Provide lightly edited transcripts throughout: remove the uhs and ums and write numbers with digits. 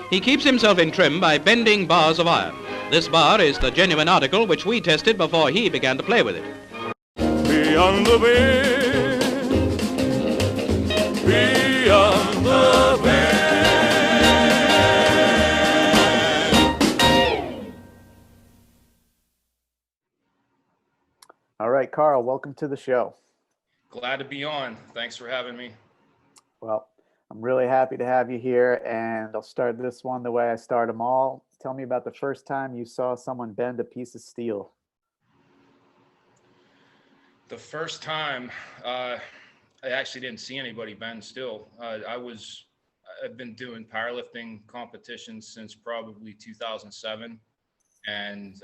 He keeps himself in trim by bending bars of iron. This bar is the genuine article which we tested before he began to play with it. Beyond the bend, beyond the bend. All right, Carl, welcome to the show. Glad to be on. Thanks for having me. Well, I'm really happy to have you here, and I'll start this one the way I start them all. Tell me about the first time you saw someone bend a piece of steel. The first time, I actually didn't see anybody bend steel. I've been doing powerlifting competitions since probably 2007, and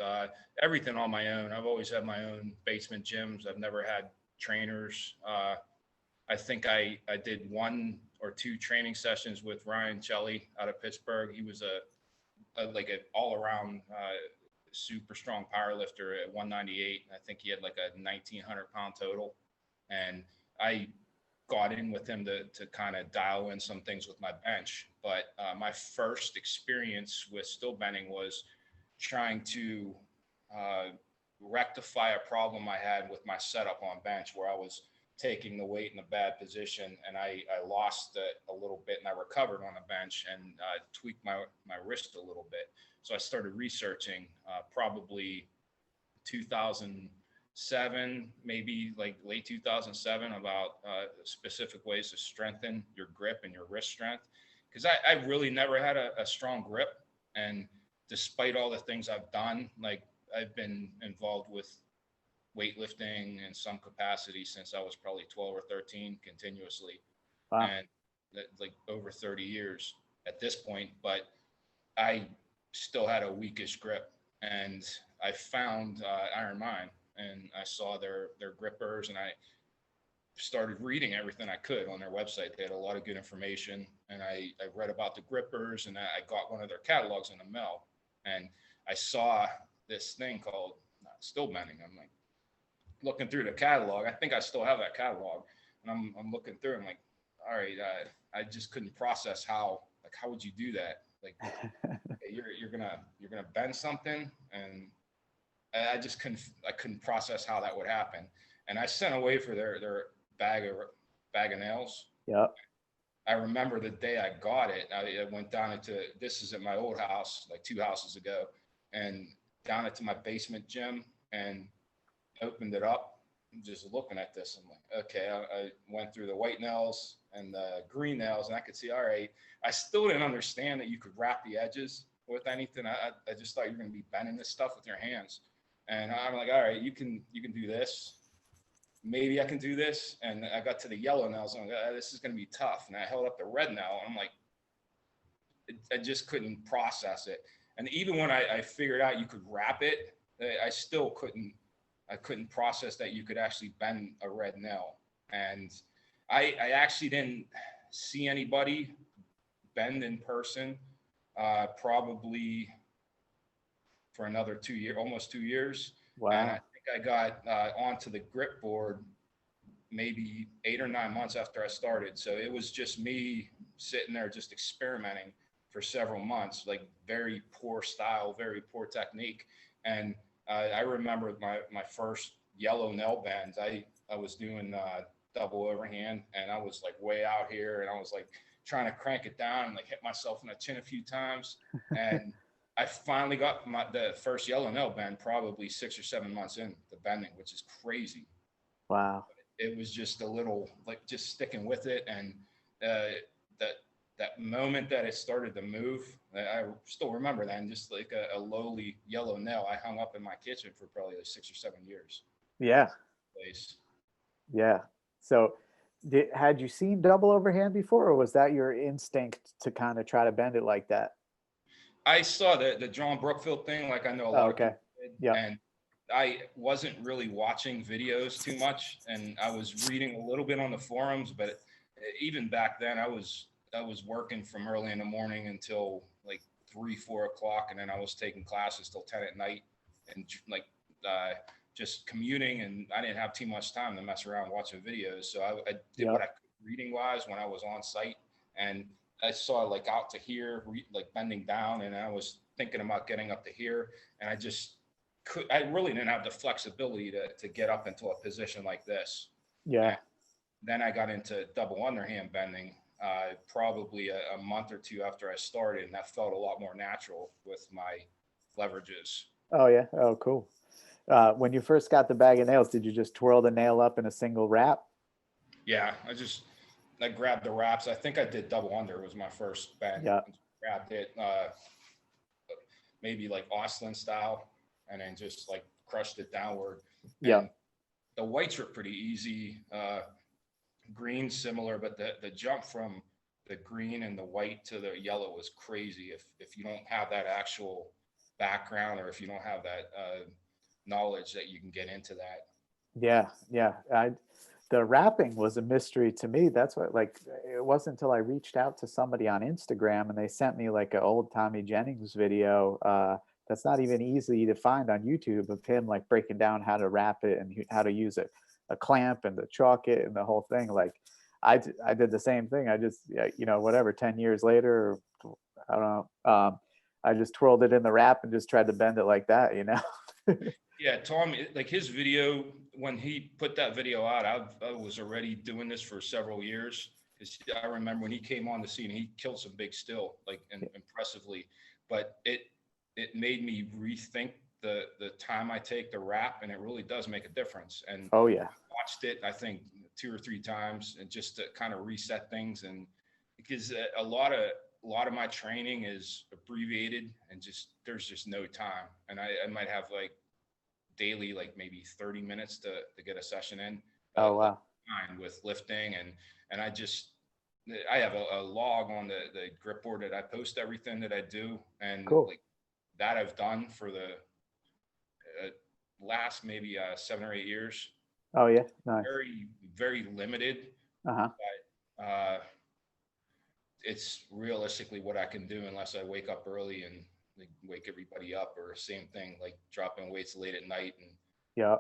everything on my own. I've always had my own basement gyms. I've never had trainers. I think I did 1 or 2 training sessions with Ryan Shelley out of Pittsburgh. He was a all around super strong power lifter at 198. I think he had like a 1,900 pound total. And I got in with him to kind of dial in some things with my bench. But my first experience with still bending was trying to rectify a problem I had with my setup on bench, where I was taking the weight in a bad position, and I lost it a little bit, and I recovered on the bench and tweaked my wrist a little bit. So I started researching probably 2007, maybe like late 2007, about specific ways to strengthen your grip and your wrist strength, because I really never had a strong grip. And despite all the things I've done, like I've been involved with weightlifting in some capacity since I was probably 12 or 13 continuously. Wow. And like over 30 years at this point, but I still had a weakish grip. And I found Iron Mind, and I saw their grippers, and I started reading everything I could on their website. They had a lot of good information, and I read about the grippers, and I got one of their catalogs in the mail, and I saw this thing called still bending. I'm like, looking through the catalog. I think I still have that catalog, and I'm looking through. I'm like, all right, I just couldn't process how would you do that? Like, you're gonna bend something, and I just couldn't process how that would happen. And I sent away for their bag of nails. Yeah. I remember the day I got it. I went down into, this is at my old house, like 2 houses ago, and down into my basement gym, and opened it up. I'm just looking at this. I'm like, okay, I went through the white nails and the green nails, and I could see, all right, I still didn't understand that you could wrap the edges with anything. I just thought you were going to be bending this stuff with your hands. And I'm like, all right, you can do this. Maybe I can do this. And I got to the yellow nails, and I'm like, this is going to be tough. And I held up the red nail, and I'm like, I just couldn't process it. And even when I figured out you could wrap it, I still couldn't process that you could actually bend a red nail. And I actually didn't see anybody bend in person probably for another 2 years, almost 2 years. Wow. And I think I got onto the grip board maybe 8 or 9 months after I started. So it was just me sitting there just experimenting for several months, like very poor style, very poor technique. And I remember my first yellow nail bends. I was doing double overhand, and I was like way out here, and I was like trying to crank it down and like hit myself in the chin a few times. And I finally got the first yellow nail bend probably 6 or 7 months in the bending, which is crazy. Wow. It was just a little like just sticking with it. And that moment that it started to move, I still remember that, and just like a lowly yellow nail I hung up in my kitchen for probably like 6 or 7 years. Yeah. Place. Yeah. So had you seen double overhand before, or was that your instinct to kind of try to bend it like that? I saw the John Brookfield thing, like I know a lot of people did, yeah. And I wasn't really watching videos too much, and I was reading a little bit on the forums, but even back then I was working from early in the morning until like 3, 4 o'clock. And then I was taking classes till 10 at night, and like just commuting, and I didn't have too much time to mess around watching videos. So I did what I could reading wise when I was on site. And I saw like out to here, like bending down, and I was thinking about getting up to here, and I really didn't have the flexibility to get up into a position like this. Yeah. And then I got into double underhand bending, probably a month or two after I started, and that felt a lot more natural with my leverages. Oh yeah. Oh, cool. When you first got the bag of nails, did you just twirl the nail up in a single wrap? Yeah, I grabbed the wraps. I think I did double under was my first bend. Yeah. Grabbed it, maybe like Austin style, and then just like crushed it downward. Yeah. And the whites were pretty easy. Green similar, but the jump from the green and the white to the yellow was crazy. If you don't have that actual background, or if you don't have that knowledge that you can get into that. Yeah. Yeah. The wrapping was a mystery to me. That's what, like, it wasn't until I reached out to somebody on Instagram and they sent me like an old Tommy Jennings video that's not even easy to find on YouTube, of him like breaking down how to wrap it and how to use a clamp and the chalk it and the whole thing. Like I did the same thing. I just, whatever, 10 years later, or, I don't know. I just twirled it in the wrap and just tried to bend it like that, Yeah, Tom, like his video, when he put that video out, I was already doing this for several years. Because I remember when he came on the scene, he killed some big still, like impressively. But it made me rethink the time I take to wrap, and it really does make a difference. And Oh yeah. I watched it, I think 2 or 3 times, and just to kind of reset things. And because a lot of my training is abbreviated, and there's just no time. And I might have like daily, like maybe 30 minutes to get a session in. Oh wow. With lifting, and I have a log on the grip board that I post everything that I do, and Cool. like that I've done for the last maybe 7 or 8 years. Oh yeah. Nice. Very, very limited. Uh-huh. But it's realistically what I can do, unless I wake up early and like wake everybody up, or same thing, like dropping weights late at night and Yeah.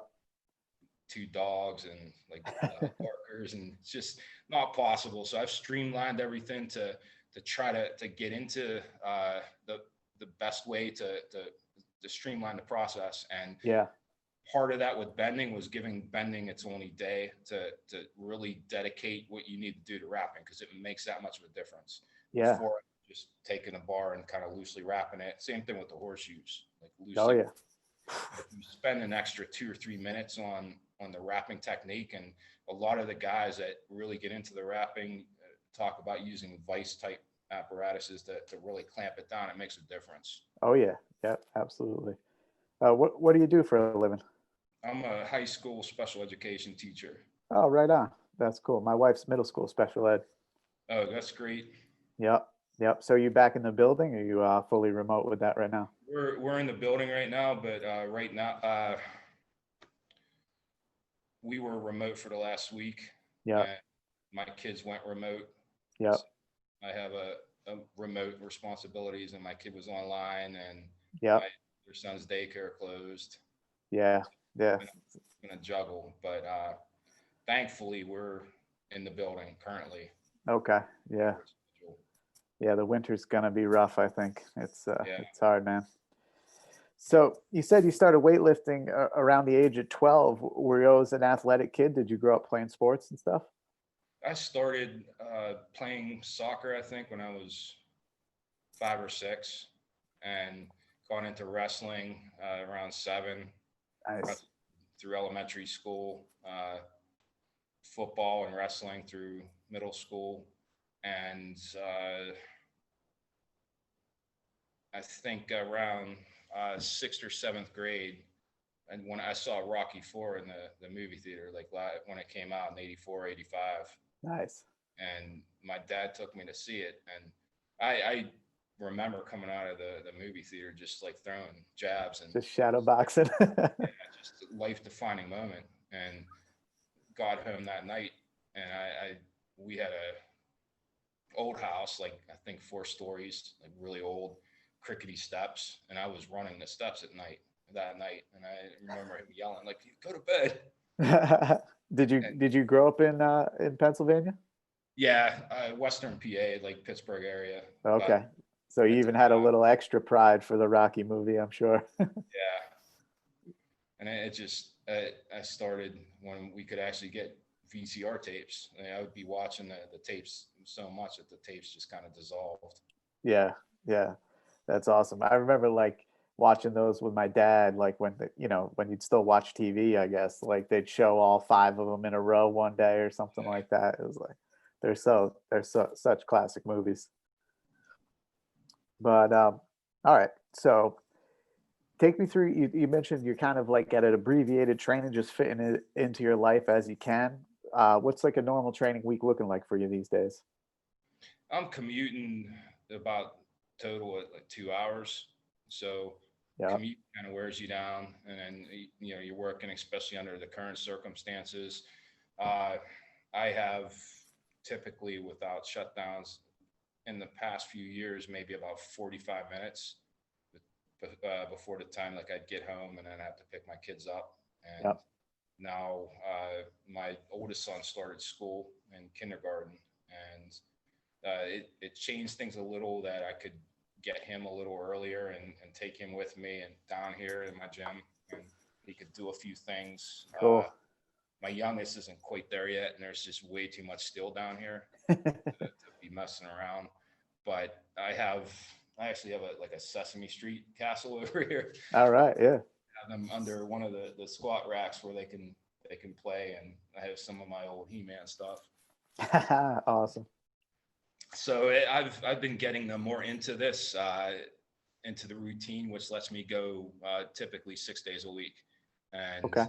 2 dogs and like barkers, and it's just not possible. So I've streamlined everything to try to get into the best way to streamline the process. And Yeah. part of that with bending was giving bending its only day to really dedicate what you need to do to wrapping, because it makes that much of a difference. Yeah. Before just taking a bar and kind of loosely wrapping it. Same thing with the horseshoes. Like loosely, Oh yeah. if you spend an extra 2 or 3 minutes on the wrapping technique, and a lot of the guys that really get into the wrapping talk about using vice type apparatuses to really clamp it down. It makes a difference. Oh yeah. Yeah, absolutely. What do you do for a living? I'm a high school special education teacher. Oh, right on. That's cool. My wife's middle school special ed. Oh, that's great. Yep. Yep. So you back in the building, or are you fully remote with that right now? We're in the building right now, but right now we were remote for the last week. Yeah. My kids went remote. Yep. So I have a remote responsibilities, and my kid was online, and Yep. their son's daycare closed. Yeah. Yeah. Gonna juggle, but thankfully we're in the building currently. Okay. Yeah. Yeah. The winter's gonna be rough, I think. It's hard, man. So you said you started weightlifting around the age of 12. Were you always an athletic kid? Did you grow up playing sports and stuff? I started playing soccer, I think, when I was 5 or 6, and got into wrestling around 7. Nice. Through elementary school, football and wrestling through middle school, and I think around 6th or 7th grade, and when I saw Rocky IV in the movie theater, like when it came out in 84, 85. Nice. And my dad took me to see it, and I remember coming out of the movie theater just like throwing jabs and Just shadow boxing. yeah, just a life-defining moment. And got home that night, and we had a old house, like I think 4 stories, like really old, crickety steps, and I was running the steps that night, and I remember him yelling like, "Go to bed." Did you grow up in Pennsylvania? Yeah, Western PA, like Pittsburgh area. But Okay. So you at the even had a time, little extra pride for the Rocky movie, I'm sure. yeah. And it just, I started when we could actually get VCR tapes. I would be watching the tapes so much that the tapes just kind of dissolved. Yeah, yeah. That's awesome. I remember like watching those with my dad, like when when you'd still watch TV, I guess, like they'd show all five of them in a row one day or something Yeah. like that. It was like they're so such classic movies. But all right. So take me through you mentioned you're kind of like at an abbreviated training, just fitting it into your life as you can. What's like a normal training week looking like for you these days? I'm commuting about total at like 2 hours. So Yeah. commute kind of wears you down. And then, you're working, especially under the current circumstances. Uh, I have typically, without shutdowns in the past few years, maybe about 45 minutes before the time like I'd get home and then I have to pick my kids up. And Yeah. now my oldest son started school in kindergarten, and it changed things a little that I could get him a little earlier and take him with me and down here in my gym, and he could do a few things. Cool. My youngest isn't quite there yet, and there's just way too much still down here to be messing around. But I actually have like a Sesame Street castle over here. All right. Yeah. Have them under one of the squat racks where they can play, and I have some of my old He-Man stuff. Awesome. So I've been getting them more into this into the routine, which lets me go typically 6 days a week, and Okay.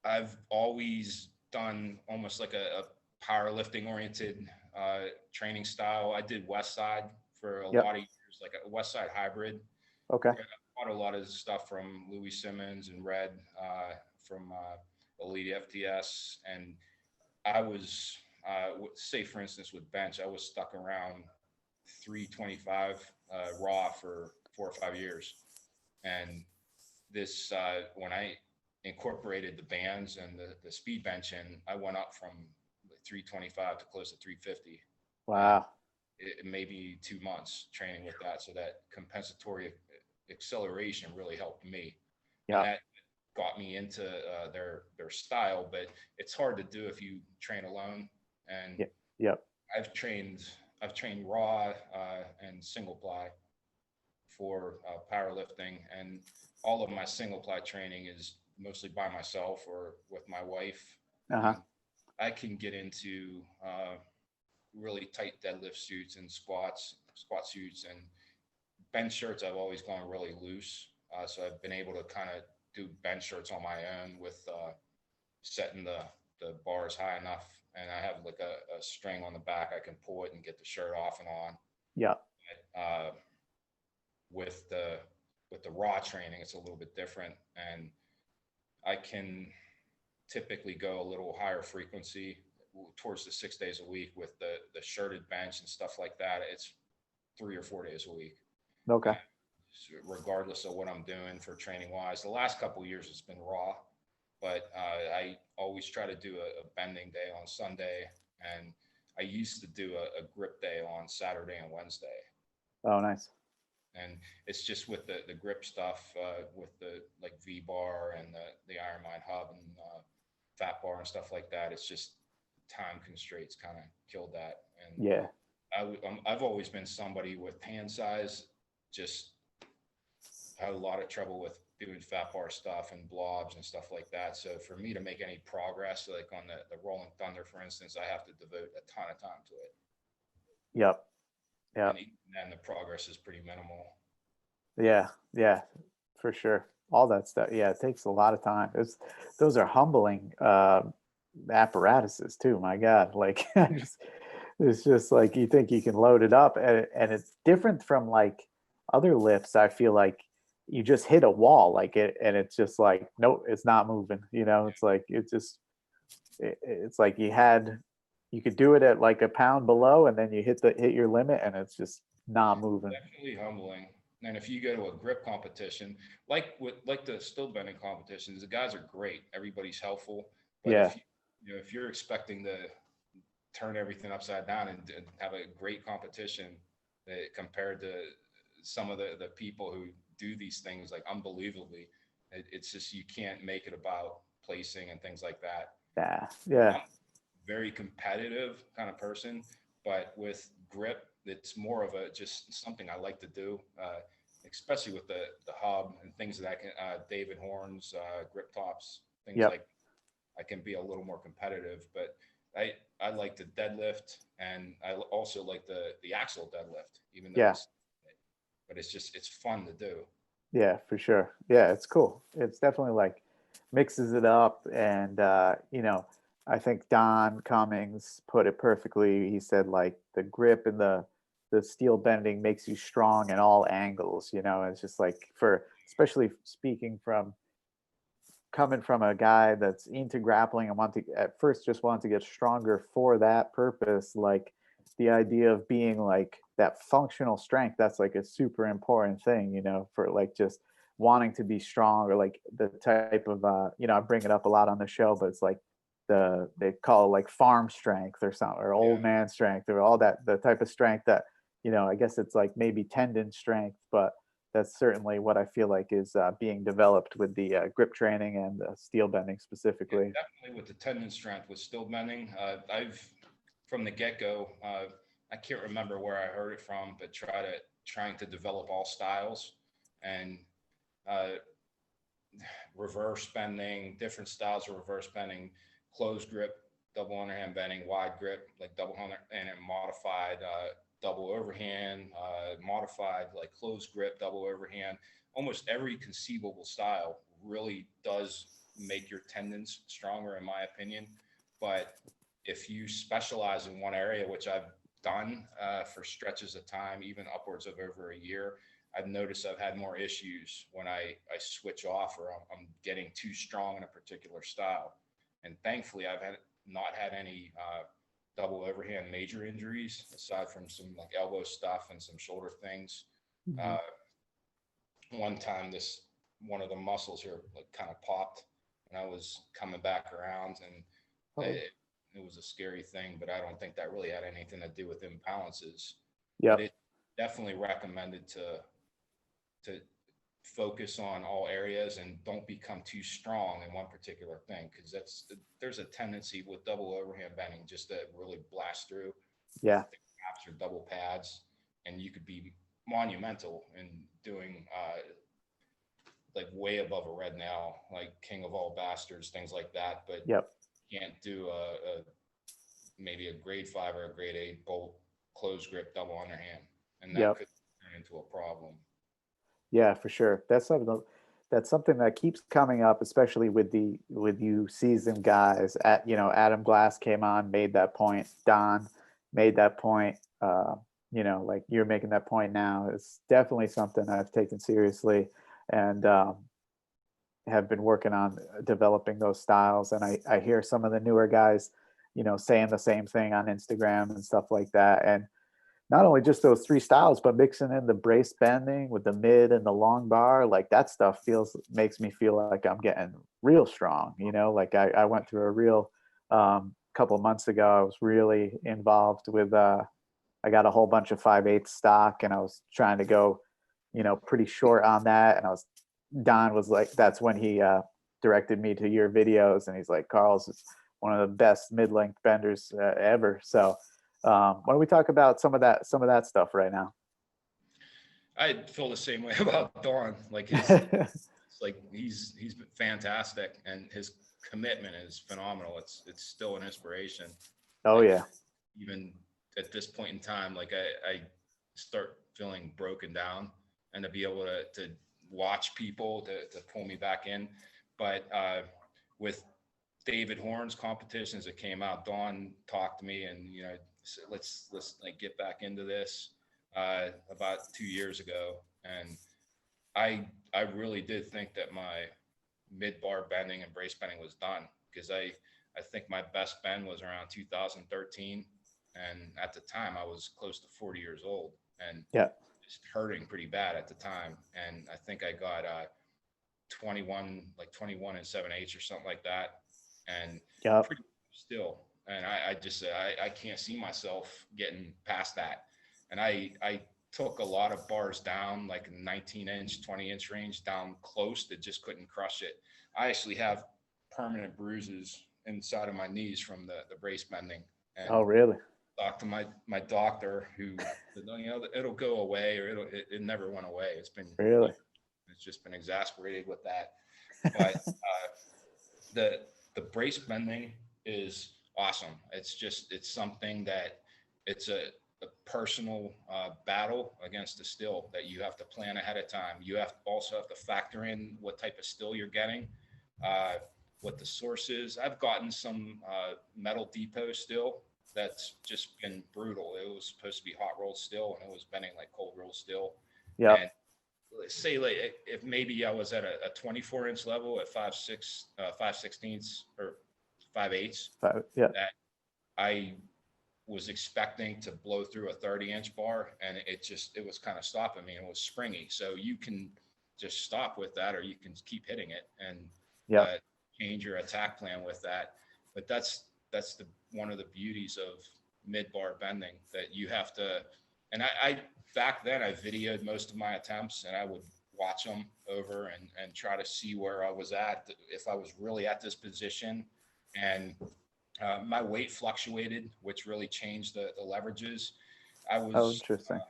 I've always done almost like a powerlifting oriented training style. I did West Side for a Yep. lot of years, like a West Side hybrid. Okay. I bought a lot of stuff from Louis Simmons and Red from Elite FTS, and I was say for instance with bench, I was stuck around 325 raw for 4 or 5 years, and this when I incorporated the bands and the speed bench in, I went up from 325 to close to 350. And Wow. it maybe 2 months training with that, so that compensatory acceleration really helped me, and Yeah. that got me into their style. But it's hard to do if you train alone. And Yep. Yep. I've trained I've trained raw and single ply for powerlifting, and all of my single ply training is mostly by myself or with my wife. Uh-huh. And I can get into really tight deadlift suits and squat suits, and bench shirts. I've always gone really loose, so I've been able to kind of do bench shirts on my own with setting the bars high enough, and I have like a string on the back. I can pull it and get the shirt off and on. Yeah. Uh, with the raw training, it's a little bit different, and I can typically go a little higher frequency towards the 6 days a week with the shirted bench and stuff like that. It's 3 or 4 days a week, Okay. regardless of what I'm doing for training wise. The last couple of years it's been raw, but I always try to do a bending day on Sunday, and I used to do a grip day on Saturday and Wednesday. Oh, nice. And it's just with the grip stuff, with the like V bar and the Ironmind hub and fat bar and stuff like that. It's just time constraints kind of killed that. And Yeah. I've always been somebody with hand size, just had a lot of trouble with doing fat bar stuff and blobs and stuff like that. So for me to make any progress, like on the Rolling Thunder, for instance, I have to devote a ton of time to it. Yep. Yeah. And even then the progress is pretty minimal. Yeah. Yeah. For sure. All that stuff. Yeah, it takes a lot of time. Those are humbling apparatuses too. My God. Like it's just like you think you can load it up, and it's different from like other lifts. I feel like you just hit a wall like it, and it's just like, nope, it's not moving. It's like it's like you could do it at like a pound below, and then you hit your limit, and it's just not moving. Definitely humbling. And if you go to a grip competition, like the still bending competitions, the guys are great. Everybody's helpful. But Yeah. if you're expecting turn everything upside down and have a great competition compared to some of the people who do these things like unbelievably. It's just, you can't make it about placing and things like that. Yeah. I'm a very competitive kind of person, but with grip, it's more of a just something I like to do, especially with the hub and things that I can, David Horns, grip tops, things Yep. like, I can be a little more competitive, but I like the deadlift, and I also like the axle deadlift, even though Yeah. but it's fun to do. Yeah, for sure. Yeah, it's cool. It's definitely like mixes it up. And, you know, I think Don Cummings put it perfectly. He said, like, the grip and the steel bending makes you strong in all angles, you know. It's just like, for especially speaking from coming from a guy that's into grappling and want to at first just want to get stronger for that purpose, like the idea of being like that functional strength, that's like a super important thing, you know, for like just wanting to be strong, or like the type of you know, I bring it up a lot on the show, but it's like they call it like farm strength or something, or old Yeah. man strength, or all that, the type of strength that, you know, I guess it's like maybe tendon strength, but that's certainly what I feel like is being developed with the grip training and steel bending Yeah, specifically. definitely with the tendon strength with still bending. I've from the get go. I can't remember where I heard it from, but trying to develop all styles and uh, reverse bending, different styles of reverse bending, closed grip, double underhand bending, wide grip, like double underhand and modified double overhand, modified like closed grip, double overhand. Almost every conceivable style really does make your tendons stronger, in my opinion. But if you specialize in one area, which I've done for stretches of time, even upwards of over a year, I've noticed I've had more issues when I switch off, or I'm getting too strong in a particular style. And thankfully, I've not had any double overhand major injuries aside from some like elbow stuff and some shoulder things. Mhm. Uh, One time, one of the muscles here like kind of popped, and I was coming back around, and Oh, it was a scary thing. But I don't think that really had anything to do with imbalances. But yep. it definitely recommended to focus on all areas and don't become too strong in one particular thing, because there's a tendency with double overhand bending just to really blast through with Yeah. the caps or double pads, and you could be monumental in doing like way above a red nail, like king of all bastards, things like that, but Yep. can't do a maybe a grade 5 or a grade 8 bolt closed grip double underhand, and that Yep. could turn into a problem. Yeah, for sure. That's something that keeps coming up, especially with you seasoned guys. At, you know, Adam Glass came on, made that point. Don made that point. You know, like you're making that point now. It's definitely something I've taken seriously, and have been working on developing those styles. And I hear some of the newer guys, you know, saying the same thing on Instagram and stuff like that. And not only just those three styles, but mixing in the brace bending with the mid and the long bar, like that stuff makes me feel like I'm getting real strong. You know, like I went through a real couple months ago. I was really involved with I got a whole bunch of 5/8 stock, and I was trying to go, you know, pretty short on that. And Don was like, that's when he directed me to your videos, and he's like, Carl's is one of the best mid-length benders ever. So why don't we talk about some of that stuff right now? I feel the same way about Dawn. Like it's like he's been fantastic, and his commitment is phenomenal. It's still an inspiration. Oh Like yeah. even at this point in time, like I start feeling broken down, and to be able to watch people to pull me back in. But with David Horn's competitions that came out, Dawn talked to me, and you know, said, let's like get back into this about 2 years ago, and I really did think that my mid bar bending and brace bending was done, because I think my best bend was around 2013, and at the time I was close to 40 years old and Yeah. just hurting pretty bad at the time, and I think I got 21 and 7/8 or something like that, and Yep. pretty still. And I just said, I can't see myself getting past that. And I took a lot of bars down, like 19-inch, 20-inch range, down close that just couldn't crush it. I actually have permanent bruises inside of my knees from the brace bending. Oh, And really? talked to my doctor, who said, it'll go away, or it never went away. It's been Really? it's just been exasperated with that. But the brace bending is awesome. It's something that it's a personal battle against the still that you have to plan ahead of time. You also have to factor in what type of still you're getting, what the source is. I've gotten some Metal Depot still that's just been brutal. It was supposed to be hot rolled still, and it was bending like cold rolled still. Yeah. And let's say, like, if maybe I was at a 24-inch level at 5/16 or 5/8, Yeah. that I was expecting to blow through a 30-inch bar, and it was kind of stopping me. It was springy, so you can just stop with that, or you can keep hitting it and change your attack plan with that. But that's one of the beauties of mid-bar bending, that you have to. And I back then I videoed most of my attempts, and I would watch them over and try to see where I was at, if I was really at this position. And my weight fluctuated, which really changed the leverages. I was interesting.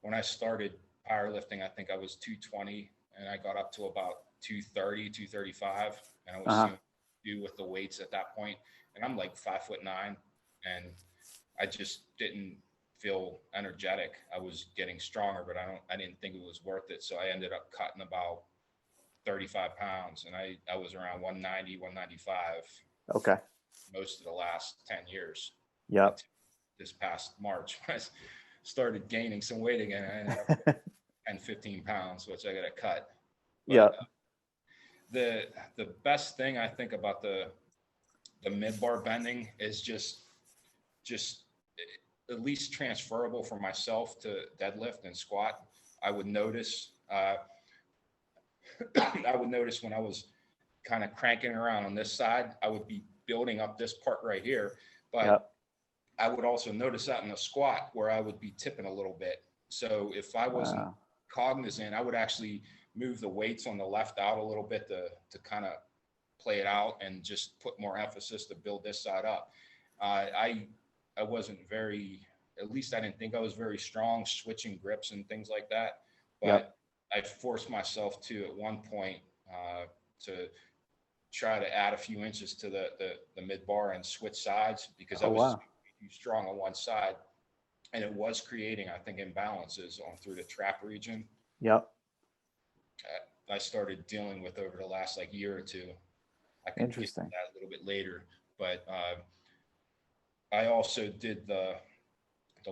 When I started powerlifting, I think I was 220, and I got up to about 230, 235, and I was seeing do with the weights at that point. And I'm like 5'9", and I just didn't feel energetic. I was getting stronger, but I didn't think it was worth it. So I ended up cutting about 35 pounds, and I was around 190, 195. Okay. Most of the last 10 years. Yep. This past March, I started gaining some weight again. I ended up 10, 15 pounds, which I got to cut. Yeah. The best thing I think about the mid-bar bending is just at least transferable for myself to deadlift and squat. I would notice when I was kind of cranking around on this side, I would be building up this part right here, but I would also notice that in the squat where I would be tipping a little bit. So if I wasn't cognizant, I would actually move the weights on the left out a little bit to kind of play it out and just put more emphasis to build this side up. I wasn't at least I didn't think I was very strong switching grips and things like that. But I forced myself to, at one point, to try to add a few inches to the mid bar and switch sides, because I was too strong on one side, and it was creating, I think, imbalances through the trap region. Yep. I started dealing with over the last year or two. I can get to that a little bit later, but I also did the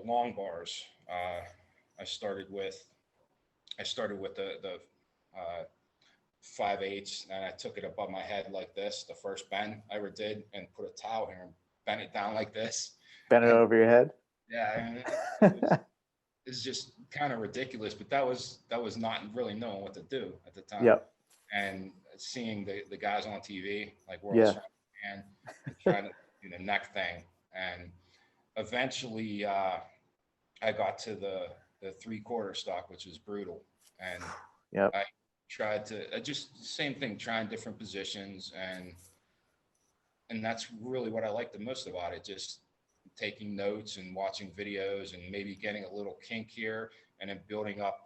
long bars. I started with the 5/8, and I took it above my head like this, the first bend I ever did, and put a towel here and bent it down like this. Bent it over your head? Yeah, it's just kind of ridiculous, but that was not really knowing what to do at the time. Yep. And seeing the guys on TV, like World and trying to do the neck thing. And eventually I got to the 3/4 stock, which is brutal. And I tried to just same thing, trying different positions, and that's really what I like the most about it. Just taking notes and watching videos, and maybe getting a little kink here, and then building up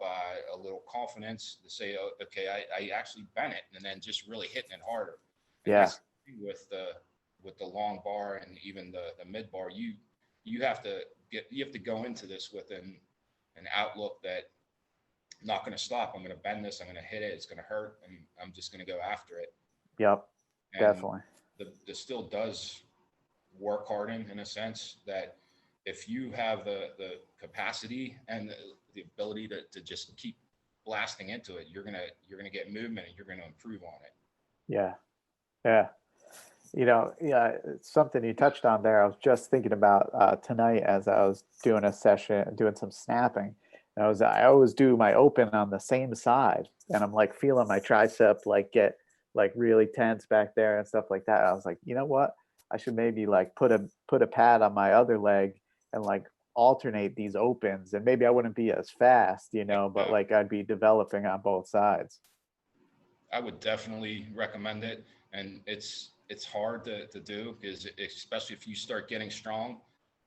a little confidence to say, oh, okay, I actually bent it, and then just really hitting it harder. And that's the thing with the long bar and even the mid bar, you have to go into this with an outlook that I'm not going to stop. I'm going to bend this. I'm going to hit it. It's going to hurt, and I'm just going to go after it. Yep. And definitely. The still does work harden, in a sense that if you have the capacity and the ability to just keep blasting into it, you're gonna get movement, and you're gonna improve on it. Yeah. It's something you touched on there. I was just thinking about tonight as I was doing a session, doing some snapping. And I always do my open on the same side, and I'm feeling my tricep get really tense back there and stuff like that. I was like, you know what? I should maybe like put a pad on my other leg and like alternate these opens, and maybe I wouldn't be as fast, but like I'd be developing on both sides. I would definitely recommend it, and it's hard to do, because especially if you start getting strong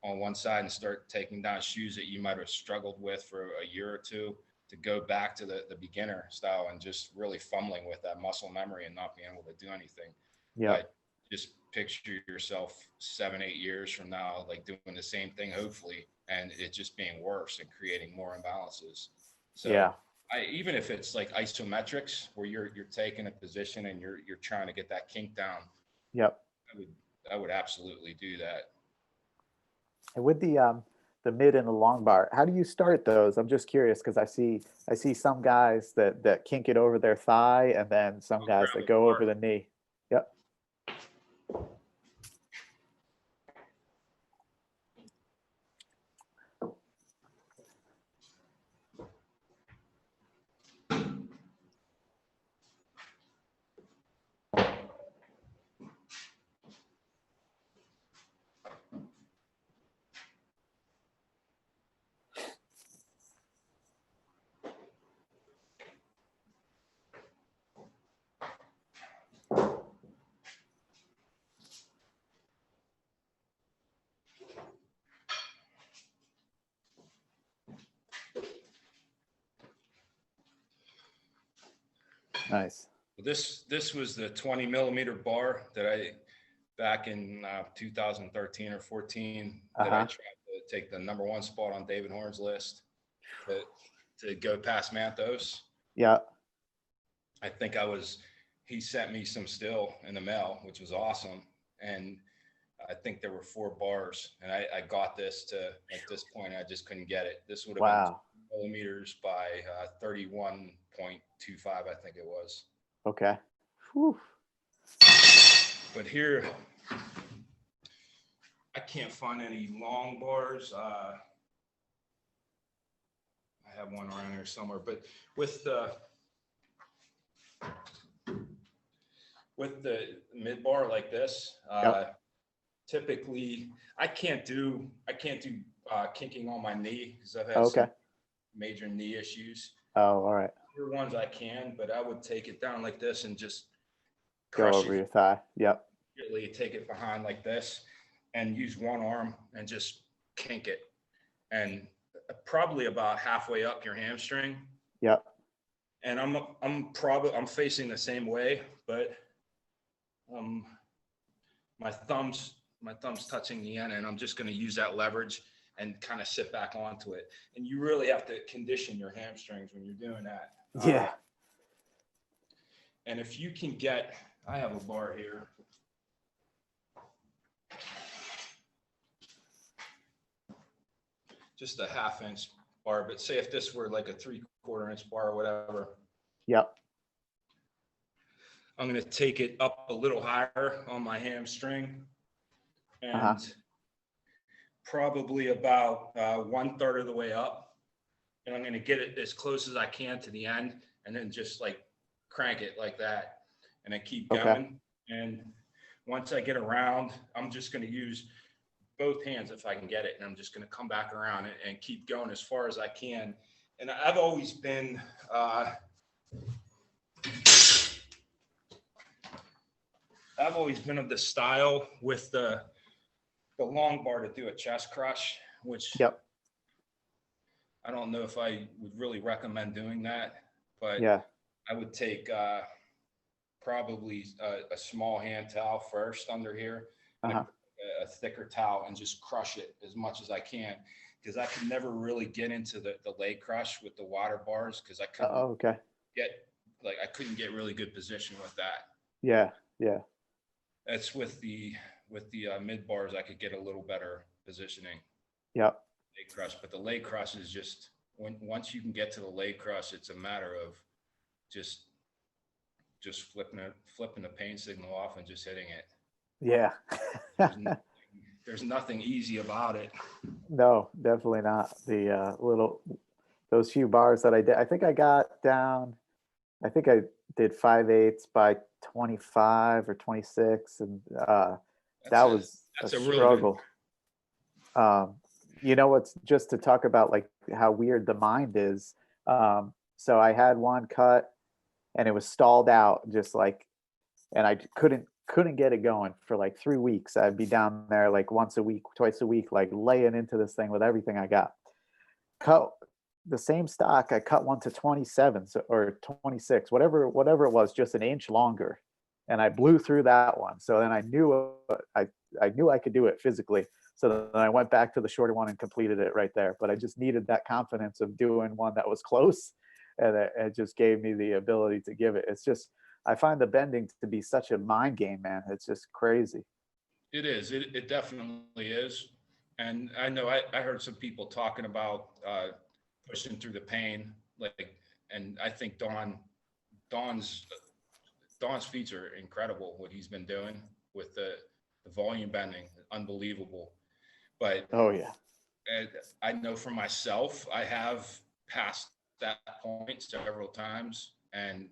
on one side and start taking down shoes that you might have struggled with for a year or two, to go back to the beginner style and just really fumbling with that muscle memory and not being able to do anything. Yeah. But just picture yourself 7-8 years from now, like doing the same thing, hopefully, and it just being worse and creating more imbalances. So Yeah. even if it's like isometrics, where you're taking a position and you're trying to get that kink down, Yep. I would absolutely do that. And with the mid and the long bar, how do you start those? I'm just curious, because I see some guys that kink it over their thigh, and then some guys that go over the knee. Yep. Nice. This was the 20 millimeter bar that I, back in 2013 or 14, that I tried to take the #1 spot on David Horn's list to go past Manthos. Yeah. I think he sent me some still in the mail, which was awesome. And I think there were 4 bars, and I got this to, at this point, I just couldn't get it. This would have been 2 millimeters by 31.25, I think it was. Okay. Whew. But here, I can't find any long bars. I have one around here somewhere, but with the mid bar like this, typically I can't do kinking on my knee, because I've had some major knee issues. Oh, all right. There are ones I can, but I would take it down like this and just go over your thigh. Yep. Really take it behind like this and use one arm and just kink it, and probably about halfway up your hamstring. Yep. And I'm facing the same way, but my thumb's touching the end, and I'm just going to use that leverage and kind of sit back onto it. And you really have to condition your hamstrings when you're doing that. Yeah. And if you can I have a bar here. Just a 1/2 inch bar, but say if this were like a 3/4 inch bar or whatever. Yep. I'm going to take it up a little higher on my hamstring, and probably about 1/3 of the way up. And I'm going to get it as close as I can to the end, and then just like crank it like that, and then keep going. And once I get around, I'm just going to use both hands if I can get it, and I'm just going to come back around and keep going as far as I can. And I've always been of the style with the long bar to do a chest crush, which I don't know if I would really recommend doing that, but I would take probably a small hand towel first under here, and a thicker towel, and just crush it as much as I can, because I could never really get into the leg crush with the water bars, because I couldn't I couldn't get really good position with that. Yeah. That's with the mid bars, I could get a little better positioning. Yep. Leg crush, but the leg crush is just once you can get to the leg crush, it's a matter of just flipping the pain signal off and just hitting it. Yeah. There's nothing easy about it. No, definitely not. Those few bars that I did, I think I got down, I think I did 5/8 by 25 or 26, and that was a that's a really struggle. You know, what's just to talk about like how weird the mind is. So I had one cut and it was stalled out, just like, and I couldn't get it going for like 3 weeks. I'd be down there like once a week, twice a week, like laying into this thing with everything I got. Cut the same stock. I cut one to 27 or 26, whatever it was, just an inch longer, and I blew through that one. So then I knew I could do it physically. So then I went back to the shorter one and completed it right there. But I just needed that confidence of doing one that was close, and it just gave me the ability to give it. It's just, I find the bending to be such a mind game, man. It's just crazy. It is. It definitely is. And I know I heard some people talking about pushing through the pain, like, and I think Don's feats are incredible. What he's been doing with the volume bending, unbelievable. But Oh yeah. I know for myself, I have passed that point several times and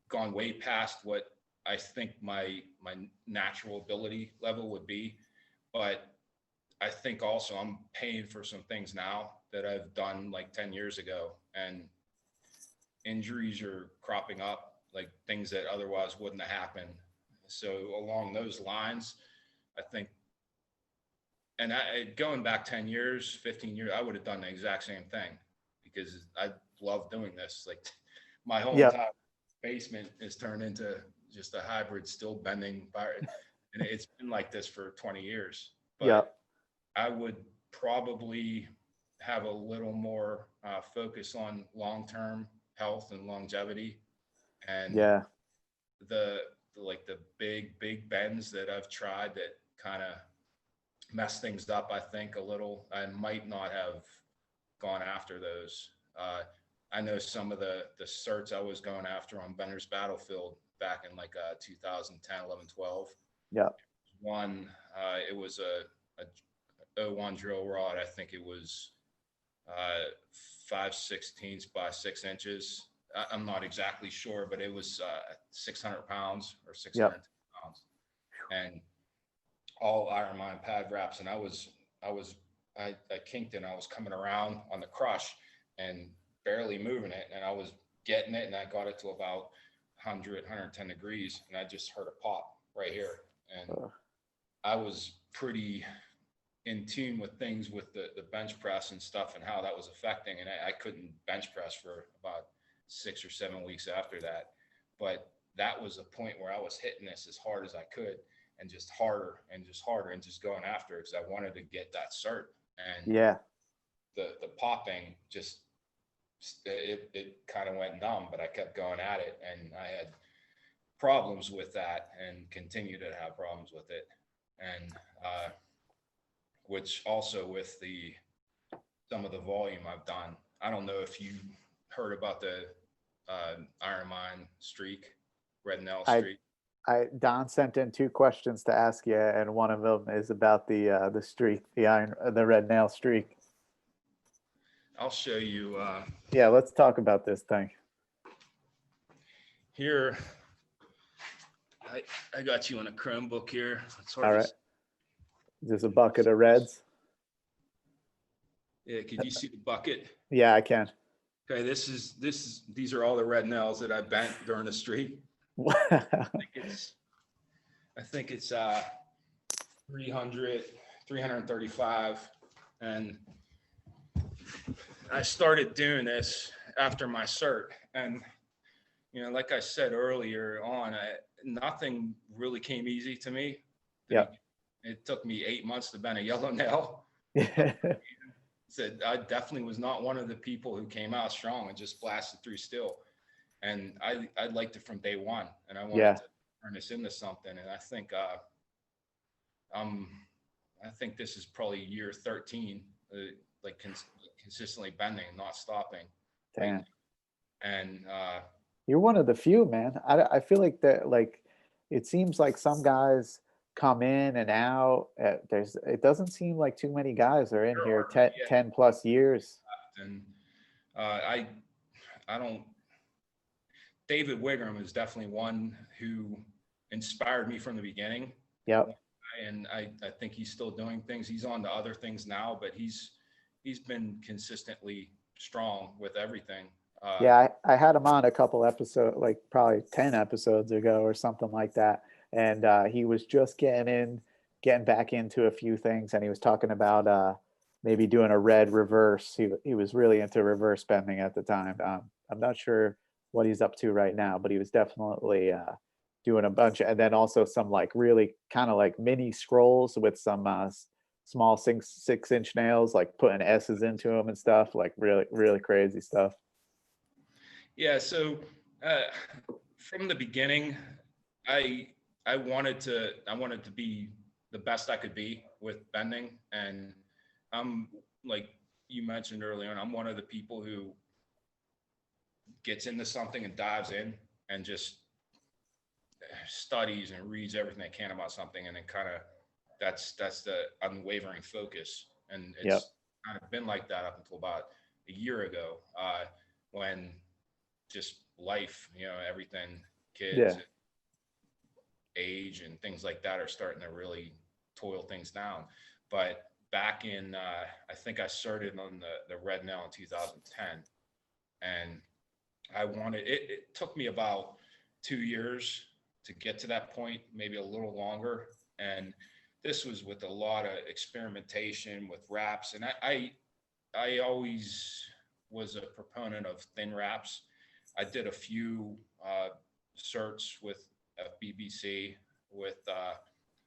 gone way past what I think my natural ability level would be. But I think also I'm paying for some things now that I've done like 10 years ago, and injuries are cropping up, like things that otherwise wouldn't have happened. So along those lines, I think, and going back 10 years, 15 years, I would have done the exact same thing because I love doing this. Like my whole entire basement is turned into just a hybrid still bending bar, and it's been like this for 20 years. But I would probably have a little more focus on long-term health and longevity, and the big bends that I've tried that kind of mess things up, I think a little. I might not have gone after those. I know some of the certs I was going after on Bender's Battlefield back in like 2010, 11, 12. Yeah. One, it was a 01 drill rod. I think it was 5/16 by 6 inches. I'm not exactly sure, but it was 600 pounds or 600 pounds, and all iron mine pad wraps. And I kinked it, and I was coming around on the crush and barely moving it, and I was getting it, and I got it to about 100, 110 degrees, and I just heard a pop right here. And I was pretty in tune with things with the bench press and stuff and how that was affecting. And I couldn't bench press for about 6 or 7 weeks after that. But that was a point where I was hitting this as hard as I could, and just harder and just harder and just going after it because I wanted to get that cert. And the popping just, it kind of went numb, but I kept going at it, and I had problems with that and continue to have problems with it. And which also with some of the volume I've done. I don't know if you heard about the Iron Mine streak, Red Nail streak. Don sent in 2 questions to ask you, and one of them is about the streak, the Red Nail streak. I'll show you. Yeah, let's talk about this thing. Here, I got you on a Chromebook here. All right. There's a bucket of reds. Yeah, could you see the bucket? Yeah, I can. Okay, these are all the red nails that I bent during the streak. I think it's 335, and I started doing this after my cert. And like I said earlier on, nothing really came easy to me. Yeah. It took me 8 months to bend a yellow nail. Said I definitely was not one of the people who came out strong and just blasted through steel. And I liked it from day one, and I wanted to turn this into something. And I think I think this is probably year 13, like consistently bending, not stopping. Damn. And you're one of the few, man. I feel like that, like, it seems like some guys come in and out. It doesn't seem like too many guys are in here 10 plus years. And I don't. David Wigram is definitely one who inspired me from the beginning. Yep. and I think he's still doing things. He's on to other things now, but he's been consistently strong with everything. Yeah, I had him on a couple episodes, like probably 10 episodes ago or something like that. And he was just getting back into a few things. And he was talking about maybe doing a red reverse. He was really into reverse bending at the time. I'm not sure what he's up to right now, but he was definitely doing a bunch. And then also some like really kind of like mini scrolls with some small 6-inch nails, like putting S's into them and stuff, like really, really crazy stuff. Yeah, so from the beginning, I wanted to be the best I could be with bending, and I'm like you mentioned earlier, and I'm one of the people who gets into something and dives in and just studies and reads everything they can about something, and then kind of that's the unwavering focus, and Yep. it's kind of been like that up until about a year ago, when just life, everything, kids, Yeah. age, and things like that are starting to really toil things down. But back in, I think I started on the red nail in 2010, and it took me about 2 years to get to that point, maybe a little longer. And this was with a lot of experimentation with wraps. And I always was a proponent of thin wraps. I did a few certs with FBBC with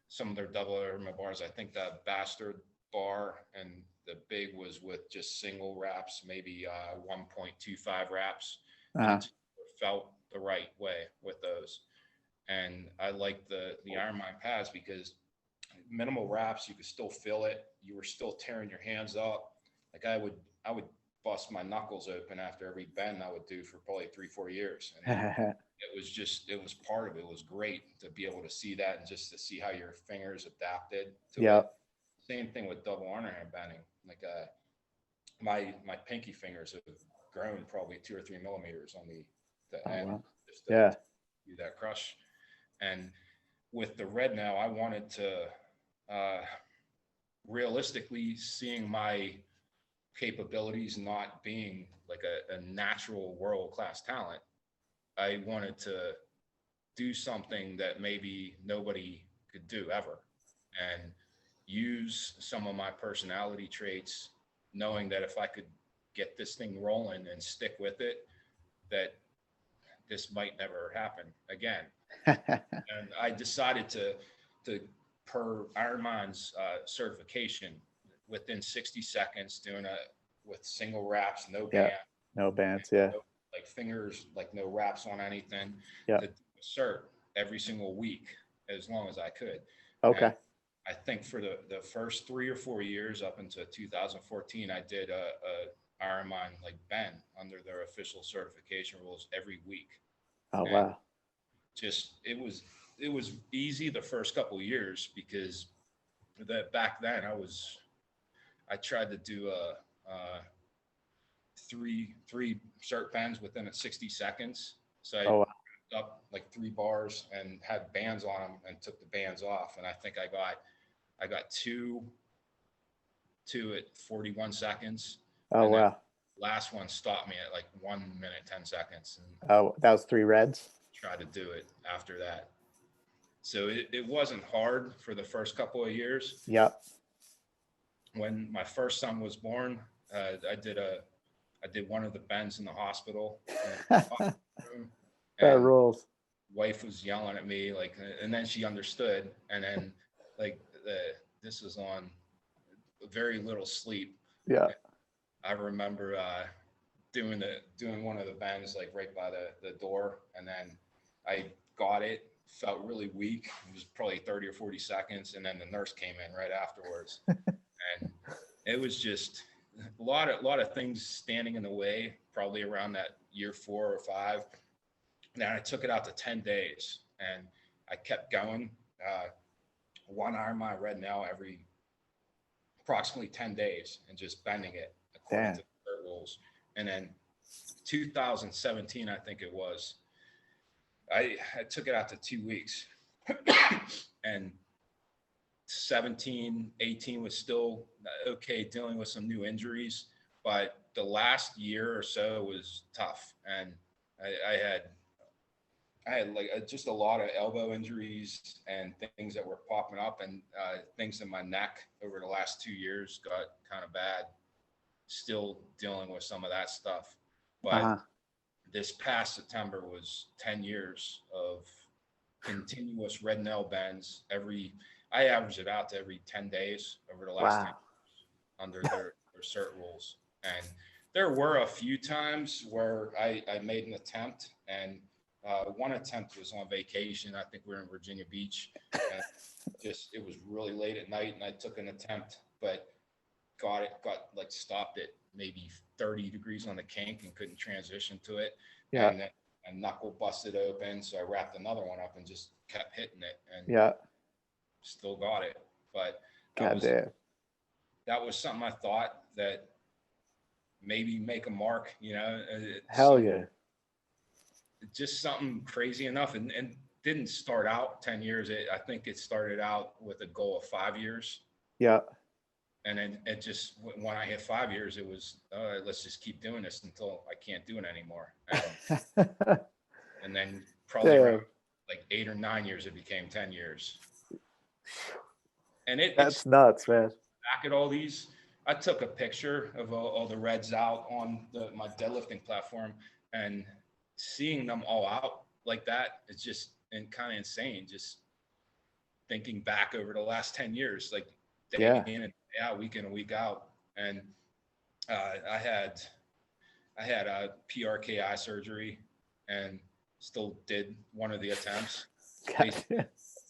some of their double airman bars. I think the Bastard bar and the big was with just single wraps, maybe 1.25 wraps. And it felt the right way with those. And I like the Iron Mind pads because minimal wraps, you could still feel it. You were still tearing your hands up. Like I would bust my knuckles open after every bend I would do for probably 3-4 years. And it was part of it. It was great to be able to see that and just to see how your fingers adapted to it. Same thing with double underhand bending. Like my pinky fingers have grown probably 2 or 3 millimeters on the end. Wow. Just to do that crush. And with the red now, I wanted to realistically seeing my capabilities not being like a natural world-class talent. I wanted to do something that maybe nobody could do ever and use some of my personality traits, knowing that if I could get this thing rolling and stick with it, that this might never happen again. And I decided to per Ironman's certification, within 60 seconds, doing with single wraps, no band, no bands, like fingers, like no wraps on anything. To cert every single week as long as I could. Okay. And I think for the first 3 or 4 years up until 2014, I did a Ironman like bend under their official certification rules every week. Oh, and wow. Just it was easy the first couple of years because back then I tried to do three cert bends within 60 seconds. So I up like 3 bars and had bands on them and took the bands off. And I think I got two at 41 seconds. Oh, wow. Last one stopped me at like 1 minute, 10 seconds. And that was 3 reds? Tried to do it after that. So it wasn't hard for the first couple of years. Yep. When my first son was born, I did one of the bends in the hospital. That rules. Wife was yelling at me, like, and then she understood. And then like this was on very little sleep. Yeah. I remember doing one of the bends like right by the door, and then I got it, felt really weak. It was probably 30 or 40 seconds, and then the nurse came in right afterwards. And it was just a lot of things standing in the way, probably around that year 4 or 5. Then I took it out to 10 days, and I kept going. One Ironman red nail every approximately 10 days and just bending it according to the rules. And then 2017, I think it was, I took it out to 2 weeks and 17, 18 was still okay, dealing with some new injuries, but the last year or so was tough. And I had like just a lot of elbow injuries and things that were popping up, and things in my neck over the last 2 years got kind of bad. Still dealing with some of that stuff. But this past September was 10 years of continuous red nail bends. I averaged it out to every 10 days over the last 10 Wow. years under their cert rules. And there were a few times where I made an attempt, and one attempt was on vacation. I think we were in Virginia Beach, and it was really late at night, and I took an attempt, but stopped it maybe 30 degrees on the kink and couldn't transition to it. Yeah. And then a knuckle busted open, so I wrapped another one up and just kept hitting it, and Yeah. still got it. But God damn. that was something I thought that maybe make a mark, Hell yeah. just something crazy enough, and didn't start out 10 years. I think it started out with a goal of 5 years. Yeah. And then it just, when I hit 5 years, it was, let's just keep doing this until I can't do it anymore. And then probably around like 8 or 9 years, it became 10 years. And that's nuts, man. Back at all these, I took a picture of all the reds out on my deadlifting platform, and seeing them all out like that is just kind of insane. Just thinking back over the last 10 years, like day in and day out, week in and week out. And I had a PRKI surgery and still did one of the attempts. I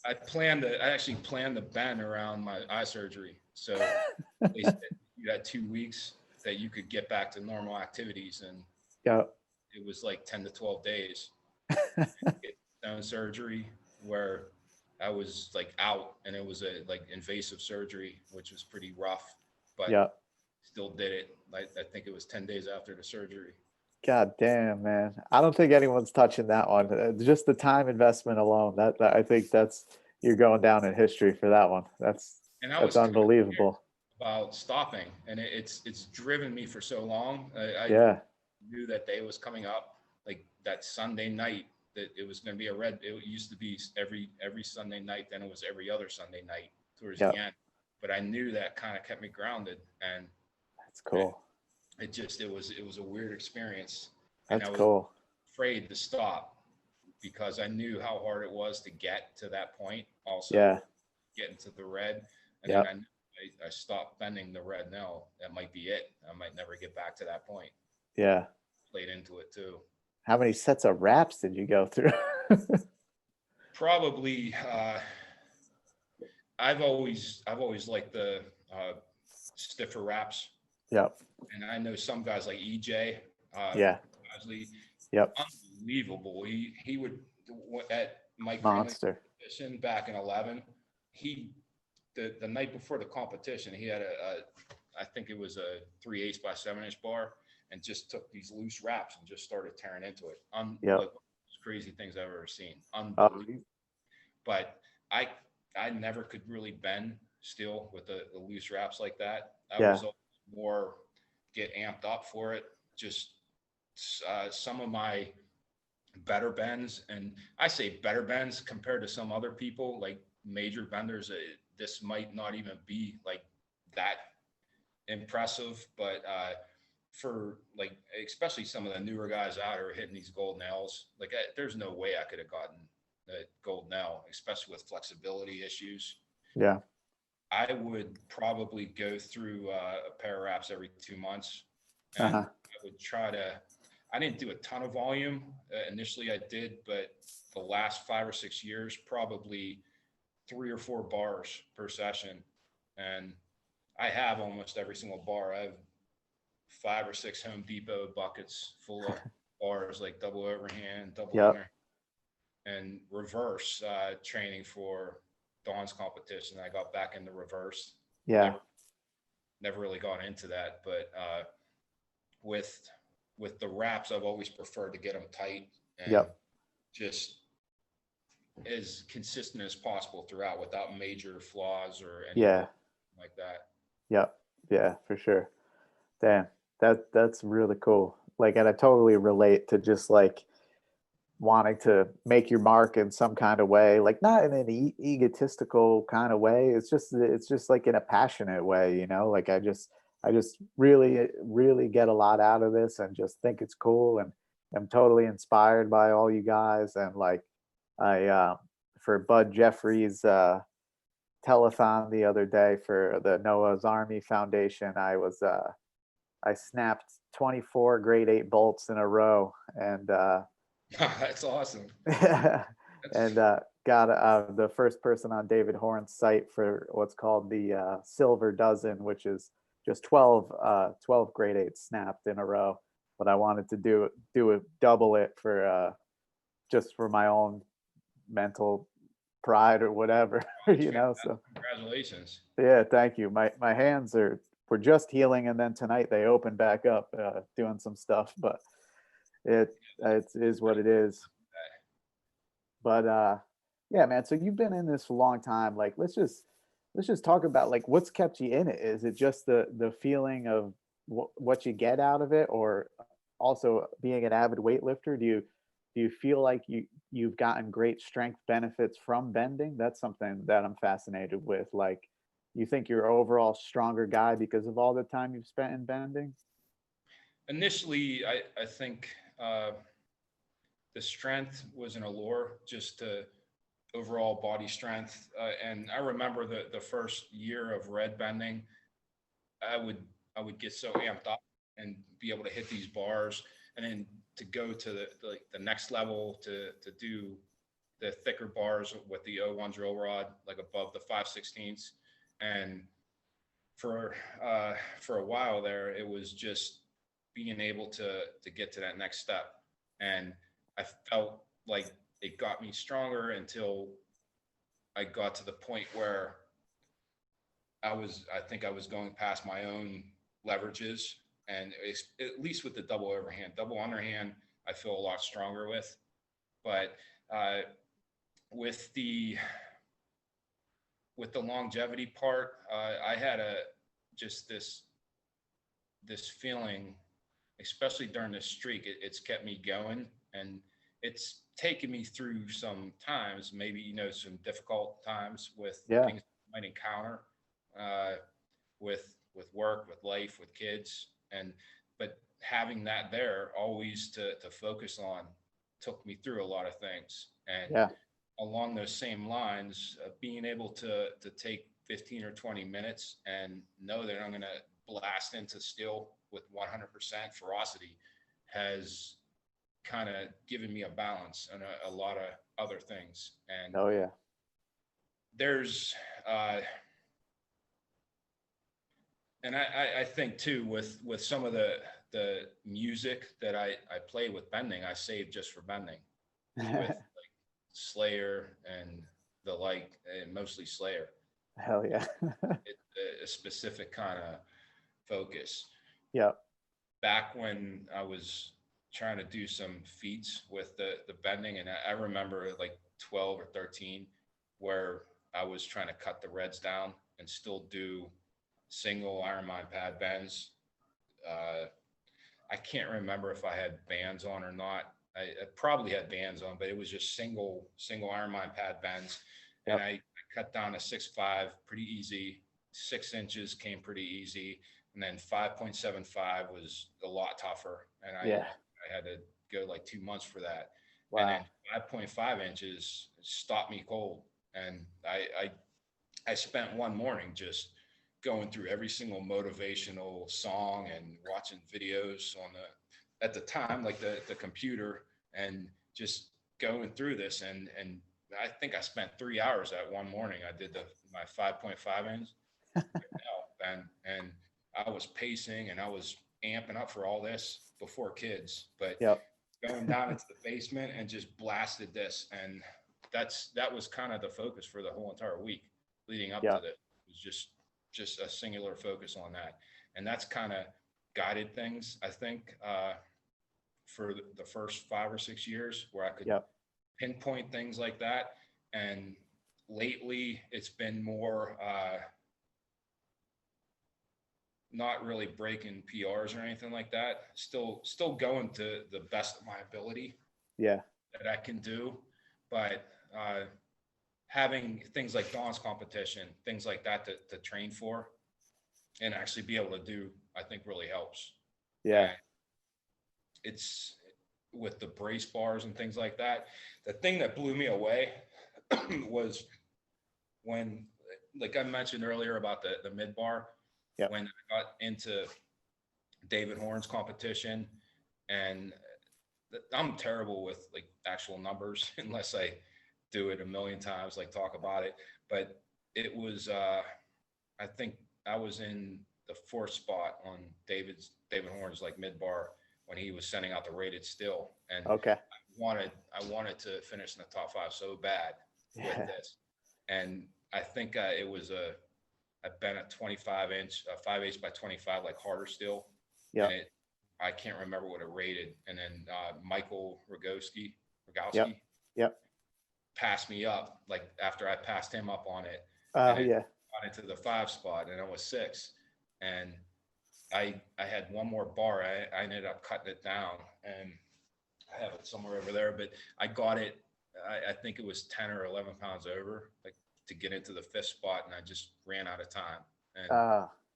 actually planned the bend around my eye surgery. So they said you had 2 weeks that you could get back to normal activities, and it was like 10 to 12 days. Get stone surgery where I was like out, and it was a like invasive surgery, which was pretty rough, but still did it. I think it was 10 days after the surgery. God damn, man. I don't think anyone's touching that one. Just the time investment alone. That I think you're going down in history for that one. That's unbelievable. About stopping, and it's driven me for so long. I knew that day was coming up, like that Sunday night, that it was going to be it used to be every Sunday night, then it was every other Sunday night towards the end. But I knew that kind of kept me grounded, and that's cool. It was a weird experience. That's and I was cool. Afraid to stop because I knew how hard it was to get to that point. Also, getting to the red, and then I stopped bending the red nail. That might be it. I might never get back to that point. Yeah. Played into it too. How many sets of wraps did you go through? Probably. I've always liked the stiffer wraps. Yep. And I know some guys like EJ. Bosley, unbelievable. He would at Mike monster competition back in 11. The night before the competition, he had I think it was a 3/8 by 7-inch bar, and just took these loose wraps and just started tearing into it. Like one of those crazy things I've ever seen. Unbelievable. But I never could really bend still with the loose wraps like that. I was more get amped up for it. Just some of my better bends, and I say better bends compared to some other people, like major benders, this might not even be like that impressive, but for like especially some of the newer guys out who are hitting these gold nails, like there's no way I could have gotten a gold nail, especially with flexibility issues. I would probably go through a pair of wraps every 2 months, and I would try to. I didn't do a ton of volume initially. I did, but the last 5 or 6 years, probably 3 or 4 bars per session, and I have almost every single bar. I have 5 or 6 Home Depot buckets full of bars, like double overhand, double under, and reverse training for Dawn's competition. I got back into reverse. Never really got into that, but with the wraps, I've always preferred to get them tight and just as consistent as possible throughout without major flaws or anything Yeah. like that. Yep. Yeah, for sure. Damn. That's really cool. Like, and I totally relate to just like wanting to make your mark in some kind of way, like not in an egotistical kind of way. It's just like in a passionate way, you know. Like I just really get a lot out of this and just think it's cool, and I'm totally inspired by all you guys. And like I for Bud Jeffries telethon the other day for the Noah's Army Foundation, I snapped 24 grade 8 bolts in a row, and That's awesome. and got the first person on David Horn's site for what's called the silver dozen, which is just 12 grade 8 snapped in a row. But I wanted to do it, double it for just for my own mental pride or whatever, you know. So Congratulations. yeah, thank you. My hands were just healing, and then tonight they opened back up, doing some stuff. But it is what it is. But yeah, man. So you've been in this a long time. Like, let's just talk about like what's kept you in it. Is it just the feeling of what you get out of it, or also being an avid weightlifter? Do you feel like you've gotten great strength benefits from bending? That's something that I'm fascinated with. Like, you think you're overall stronger guy because of all the time you've spent in bending? Initially, I think the strength was an allure, just to overall body strength. And I remember the first year of red bending, I would I would get so amped up and be able to hit these bars, and then to go to the next level to do the thicker bars with the O1 drill rod, like above the 5/16. And for a while there, it was just being able to get to that next step. And I felt like it got me stronger until I got to the point where I think I was going past my own leverages, and at least with the double underhand, I feel a lot stronger with. But uh, with the with the longevity part, I had just this feeling, especially during this streak. It's kept me going, and it's taken me through some times, maybe some difficult times with Yeah. things I might encounter uh, with work, with life, with kids, and but having that there always to focus on took me through a lot of things. And Yeah. along those same lines, being able to take 15 or 20 minutes and know that I'm going to blast into steel with 100% ferocity has kind of given me a balance and a lot of other things. And Oh yeah. there's uh, and I think too with some of the music that I play with bending, I saved just for bending, with like Slayer and the like, and mostly Slayer. Hell yeah. It's a specific kind of focus. Yeah. Back when I was trying to do some feats with the bending, and I remember like 12 or 13, where I was trying to cut the reds down and still do single iron mine pad bends. Uh, I can't remember if I had bands on or not. I probably had bands on, but it was just single iron mine pad bends. And Yep. I cut down to 6.5 pretty easy. 6 inches came pretty easy. And then 5.75 was a lot tougher. And Yeah. I had to go like 2 months for that. Wow. And then 5.5 inches stopped me cold. And I spent one morning just going through every single motivational song and watching videos on at the time, like the computer, and just going through this. And I think I spent 3 hours that one morning. I did my 5.5 inch and I was pacing and I was amping up for all this before kids, but Yep. going down into the basement and just blasted this. And that was kind of the focus for the whole entire week leading up to Yep. this. It was just a singular focus on that. And that's kind of guided things, I think, for the first 5 or 6 years, where I could Yep. pinpoint things like that. And lately it's been more not really breaking PRs or anything like that. Still going to the best of my ability. Yeah. That I can do, but having things like Dawn's competition, things like that to train for, and actually be able to do, I think really helps. Yeah. And it's with the brace bars and things like that. The thing that blew me away was when, like I mentioned earlier about the mid bar, Yep. when I got into David Horn's competition, and I'm terrible with like actual numbers unless I do it a million times, like talk about it. But it was, I think I was in the fourth spot on David Horn's like mid bar when he was sending out the rated still. And Okay. I wanted to finish in the top 5 so bad with this. And I think it was I've been a 25-inch, 5/8 by 25, like harder still. Yeah. And I can't remember what it rated. And then Michael Rogowski Yep. passed me up, like after I passed him up on it. Yeah. Got into the 5 spot, and it was 6. And I had one more bar. I ended up cutting it down, and I have it somewhere over there, but I got it. I think it was 10 or 11 pounds over, like to get into the 5th spot, and I just ran out of time. And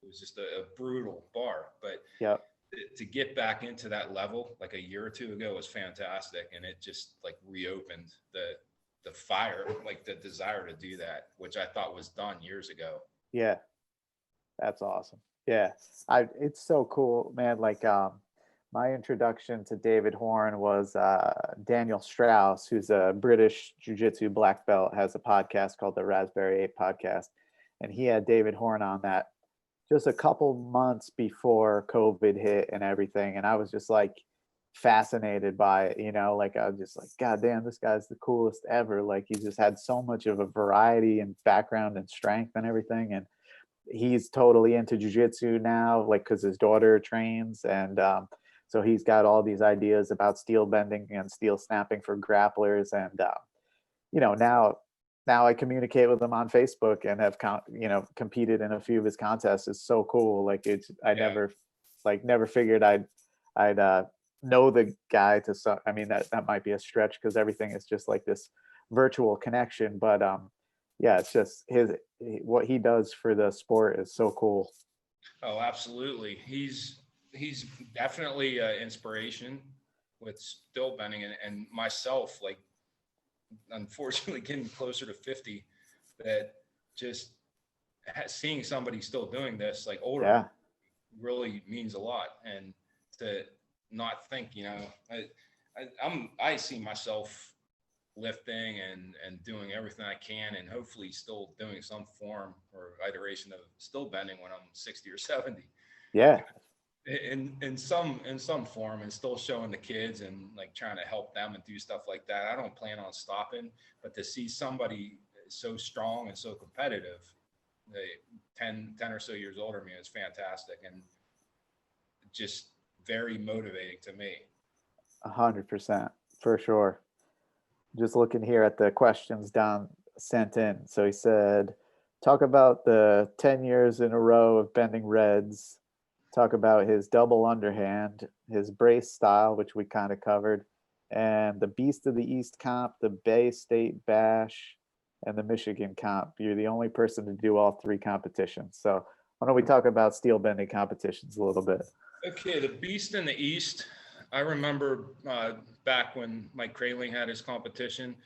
it was just a brutal bar. But yep. To get back into that level like a year or two ago was fantastic, and it just like reopened the fire, like the desire to do that, which I thought was done years ago. Yeah, that's awesome. Yeah, it's so cool, man. Like my introduction to David Horn was Daniel Strauss, who's a British jiu-jitsu black belt, has a podcast called the Raspberry 8 Podcast, and he had David Horn on that just a couple months before COVID hit and everything. And I was just like fascinated by it, you know, like I was just like, God damn, this guy's the coolest ever. Like he just had so much of a variety and background and strength and everything. And he's totally into jiu-jitsu now, like because his daughter trains. And so he's got all these ideas about steel bending and steel snapping for grapplers. And, you know, now I communicate with him on Facebook and have, competed in a few of his contests. It's so cool. Like never figured I'd know the guy to some. I mean, that might be a stretch because everything is just like this virtual connection. But yeah, it's just what he does for the sport is so cool. Oh, absolutely. He's definitely inspiration with still bending, and myself, like, unfortunately getting closer to 50, that just seeing somebody still doing this, like older, really means a lot. And to not think, I see myself lifting and doing everything I can, and hopefully still doing some form or iteration of still bending when I'm 60 or 70. Yeah. In some form, and still showing the kids and like trying to help them and do stuff like that. I don't plan on stopping, but to see somebody so strong and so competitive, 10 or so years older than me, is fantastic and just very motivating to me. 100%, for sure. Just looking here at the questions Don sent in. So he said, talk about the 10 years in a row of bending reds. Talk about his double underhand, his brace style, which we kind of covered, and the Beast of the East comp, the Bay State Bash, and the Michigan comp. You're the only person to do all 3 competitions. So why don't we talk about steel bending competitions a little bit? Okay, the Beast in the East. I remember back when Mike Kraling had his competition,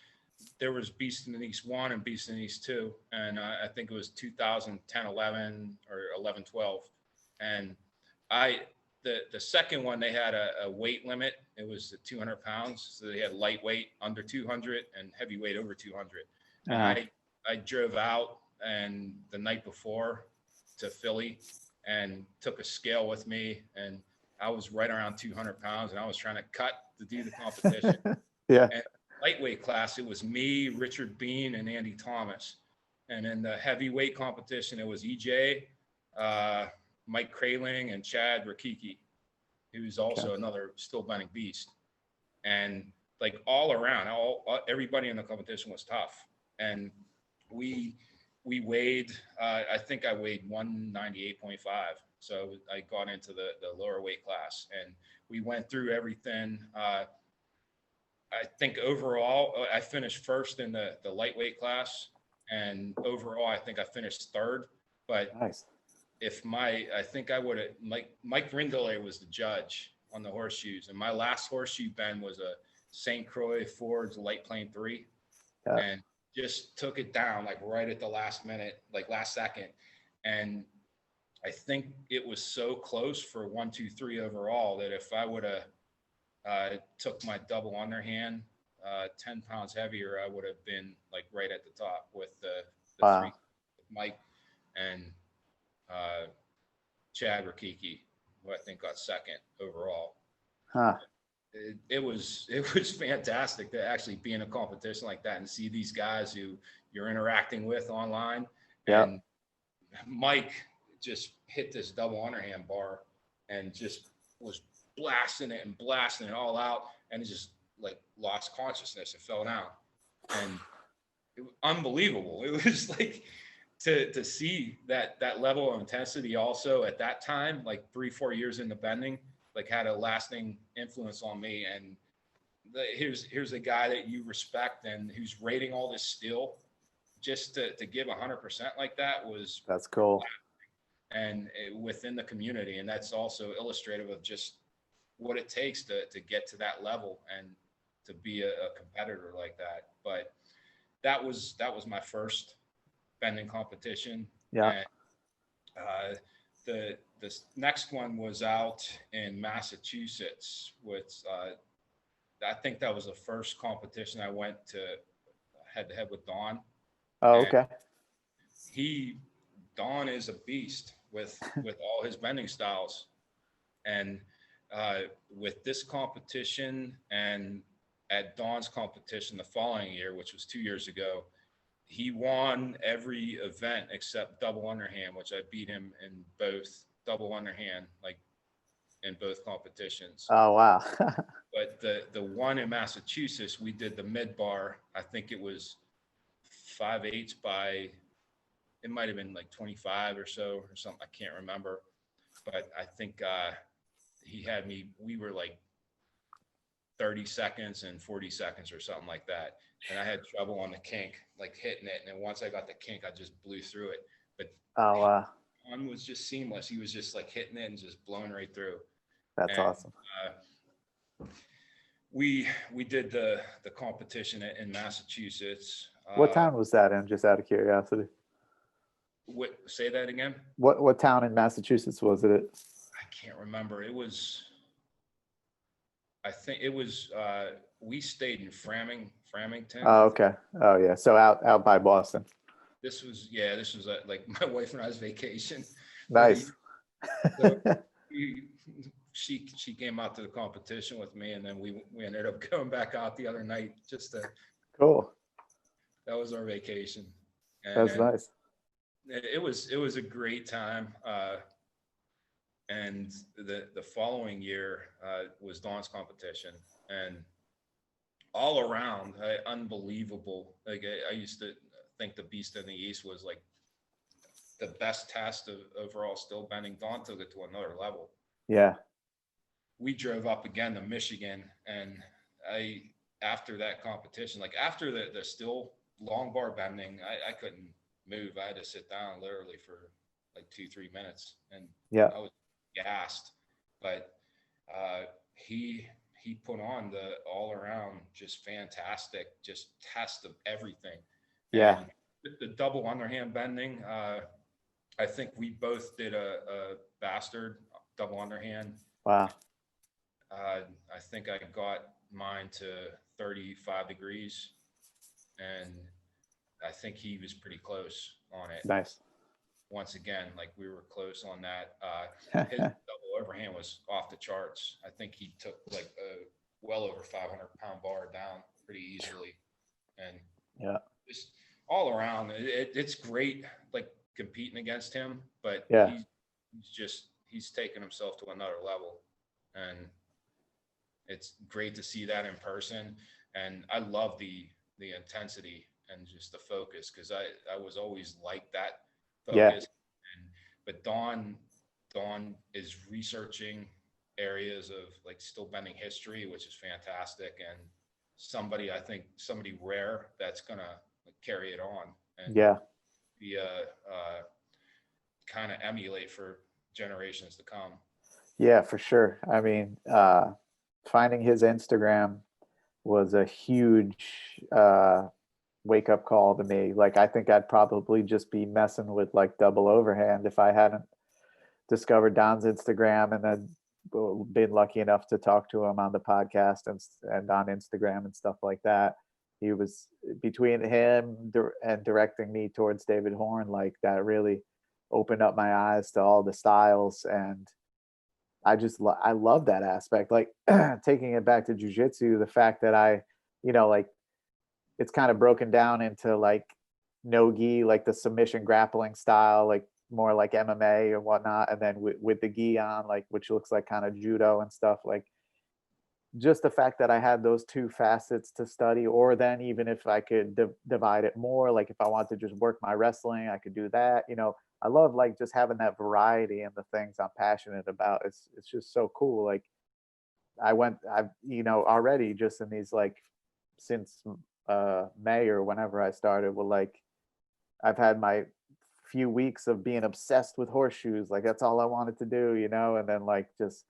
there was Beast in the East 1 and Beast in the East 2. And I think it was 2010, 11 or 11, 12. And the second one, they had a weight limit. It was 200 pounds. So they had lightweight under 200 and heavyweight over 200. And I drove out and the night before to Philly and took a scale with me, and I was right around 200 pounds, and I was trying to cut to do the competition. Yeah. And lightweight class, it was me, Richard Bean, and Andy Thomas. And in the heavyweight competition, it was EJ, Mike Kraling, and Chad Rakiki, who's also another still bending beast. And like all around, everybody in the competition was tough. and we weighed. I think I weighed 198.5. So I got into the lower weight class, and we went through everything. I think overall, I finished first in the lightweight class, and overall, I think I finished third. But Nice. I think I would have, Mike Rindele was the judge on the horseshoes, and my last horseshoe bend was a St. Croix Ford's light plane 3, Yeah. and just took it down like right at the last minute, like last second. And I think it was so close for 1, 2, 3 overall that if I would have took my double underhand 10 pounds heavier, I would have been like right at the top with the Wow. 3, Mike and Chad Rakiki, who I think got second overall. Huh. It was fantastic to actually be in a competition like that and see these guys who you're interacting with online. Yeah. And Mike just hit this double underhand bar and just was blasting it all out, and it just like lost consciousness and fell down. And it was unbelievable. It was like to see that level of intensity also at that time, like 3-4 years into bending, like had a lasting influence on me. And here's a guy that you respect and who's rating all this still, just to give 100% like that was, That's cool. and within the community. And that's also illustrative of just what it takes to get to that level and to be a competitor like that. But that was my first bending competition. Yeah. And the next one was out in Massachusetts with I think that was the first competition I went to head to head with Don. Oh, And okay. Don is a beast with all his bending styles. And with this competition and at Don's competition the following year, which was 2 years ago, he won every event except double underhand, which I beat him in both double underhand, like in both competitions. Oh, wow. But the one in Massachusetts, we did the mid bar. I think it was 5/8 by, it might have been like 25 or so or something. I can't remember. But I think he had me, we were like 30 seconds and 40 seconds or something like that. And I had trouble on the kink, like hitting it. And then once I got the kink, I just blew through it. But Oh, wow. one was just seamless. He was just like hitting it and just blowing right through. That's awesome. We did the competition in Massachusetts. What town was that in, just out of curiosity? Say that again? What town in Massachusetts was it? I can't remember. It was, I think it was, we stayed in Framingham. Oh, okay. Oh, yeah. So out by Boston. This was like my wife and I's vacation. Nice. So she came out to the competition with me, and then we ended up going back out the other night just to. Cool. That was our vacation. And That's nice. It was a great time. And the following year was Dawn's competition, and all around unbelievable. Like I used to think the Beast in the East was like the best test of overall still bending. Dawn took it to another level. Yeah. We drove up again to Michigan, and after that competition, like after the still long bar bending, I couldn't move. I had to sit down literally for like 2-3 minutes, and Yeah. I was gassed. But he put on the all around just fantastic just test of everything. Yeah. And the double underhand bending, I think we both did a bastard double underhand. Wow. I think I got mine to 35 degrees, and I think he was pretty close on it. Nice. Once again, like we were close on that. His double overhand was off the charts. I think he took like a well over 500-pound bar down pretty easily. And yeah, just all around, it's great, like competing against him, but yeah, he's taken himself to another level, and it's great to see that in person. And I love the intensity and just the focus, because I was always like that Yeah. focus. But Dawn is researching areas of like still bending history, which is fantastic, and I think somebody rare that's gonna carry it on and Yeah. be kind of emulate for generations to come. Yeah, for sure. I mean, finding his Instagram was a huge wake up call to me. Like, I think I'd probably just be messing with like double overhand if I hadn't discovered Don's Instagram and then been lucky enough to talk to him on the podcast and on Instagram and stuff like that. He was between him and directing me towards David Horn, like that really opened up my eyes to all the styles. And I love that aspect. Like taking it back to jujitsu, the fact that like it's kind of broken down into like no-gi, like the submission grappling style, like more like MMA or whatnot, and then with the gi on, like which looks like kind of judo and stuff. Like just the fact that I had those two facets to study, or then even if I could divide it more, like if I want to just work my wrestling, I could do that. I love like just having that variety in the things I'm passionate about. It's just so cool. Like I've already just in these like since May or whenever I started, well, like I've had my few weeks of being obsessed with horseshoes. Like that's all I wanted to do, and then like just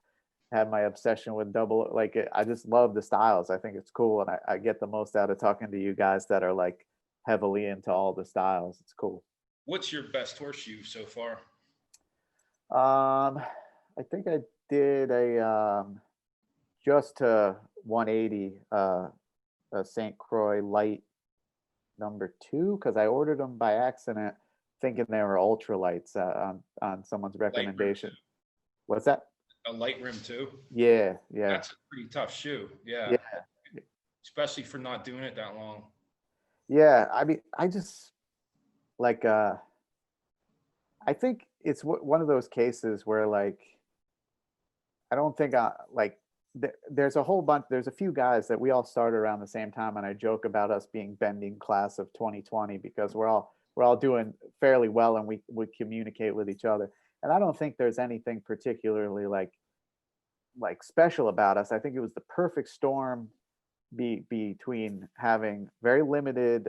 had my obsession with double. Like I just love the styles. I think it's cool, and I get the most out of talking to you guys that are like heavily into all the styles. It's cool. What's your best horseshoe so far? I think I did a just to 180 a St. Croix light #2 because I ordered them by accident thinking they were ultralights on someone's recommendation. What's that? A light rim too? Yeah. That's a pretty tough shoe. Yeah. Especially for not doing it that long. Yeah, I mean, I just like I think it's one of those cases where like I don't think there's a few guys that we all started around the same time, and I joke about us being bending class of 2020 because we're all doing fairly well and we communicate with each other. And I don't think there's anything particularly like special about us. I think it was the perfect storm between having very limited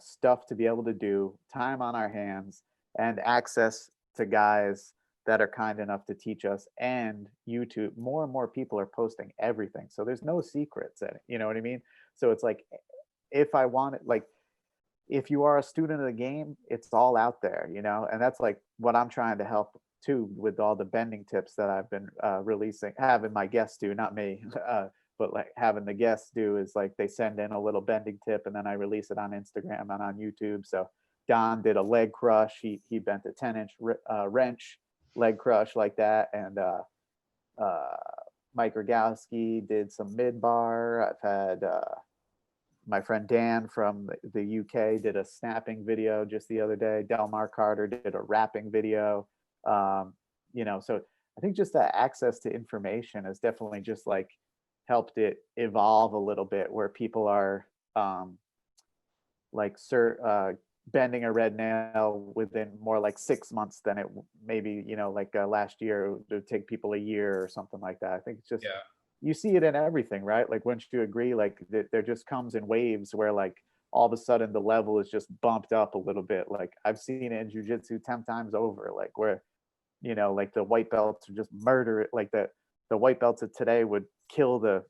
stuff to be able to do, time on our hands, and access to guys that are kind enough to teach us, and YouTube. More and more people are posting everything, so there's no secrets in it. You know what I mean? So it's like if I want it, like if you are a student of the game, it's all out there, and that's like what I'm trying to help too with all the bending tips that I've been having my guests do, not me, but like having the guests do is like they send in a little bending tip and then I release it on Instagram and on YouTube. So Don did a leg crush. He bent a 10-inch wrench leg crush like that, and Mike Rogowski did some mid bar. I've had my friend Dan from the UK did a snapping video just the other day. Delmar Carter did a rapping video. So I think just that access to information has definitely just like helped it evolve a little bit, where people are bending a red nail within more like 6 months than it maybe last year it would take people a year or something like that. I think it's just you see it in everything, right? Like wouldn't you agree, like there just comes in waves where like all of a sudden the level is just bumped up a little bit. Like I've seen it in jiu-jitsu 10 times over, like where like the white belts are just murder it. Like the white belts of today would kill the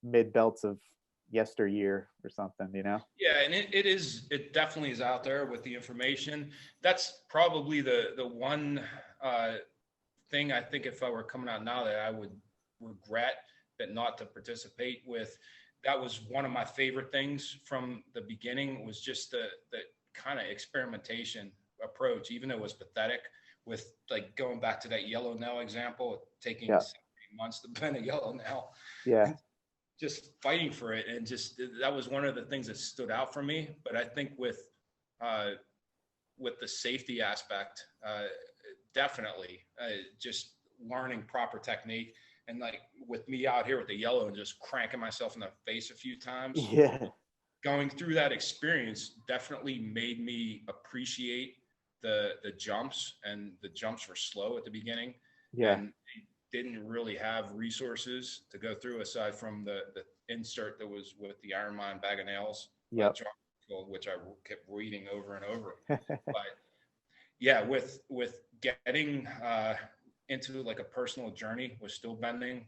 mid belts of yesteryear or something. Yeah, and it definitely is out there with the information. That's probably the one thing I think if I were coming out now that I would regret that not to participate with. That was one of my favorite things from the beginning, was just the kind of experimentation approach, even though it was pathetic, with like going back to that yellow nail example, taking 7 months to bend a yellow nail. Yeah. Just fighting for it, and just that was one of the things that stood out for me. But I think with the safety aspect, definitely just learning proper technique, and like with me out here with the yellow and just cranking myself in the face a few times. Yeah. going through that experience definitely made me appreciate the jumps, and the jumps were slow at the beginning, Yeah. and they didn't really have resources to go through aside from the insert that was with the Iron Man bag of nails, Yep. which I kept reading over and over. But yeah, with getting into like a personal journey with still bending,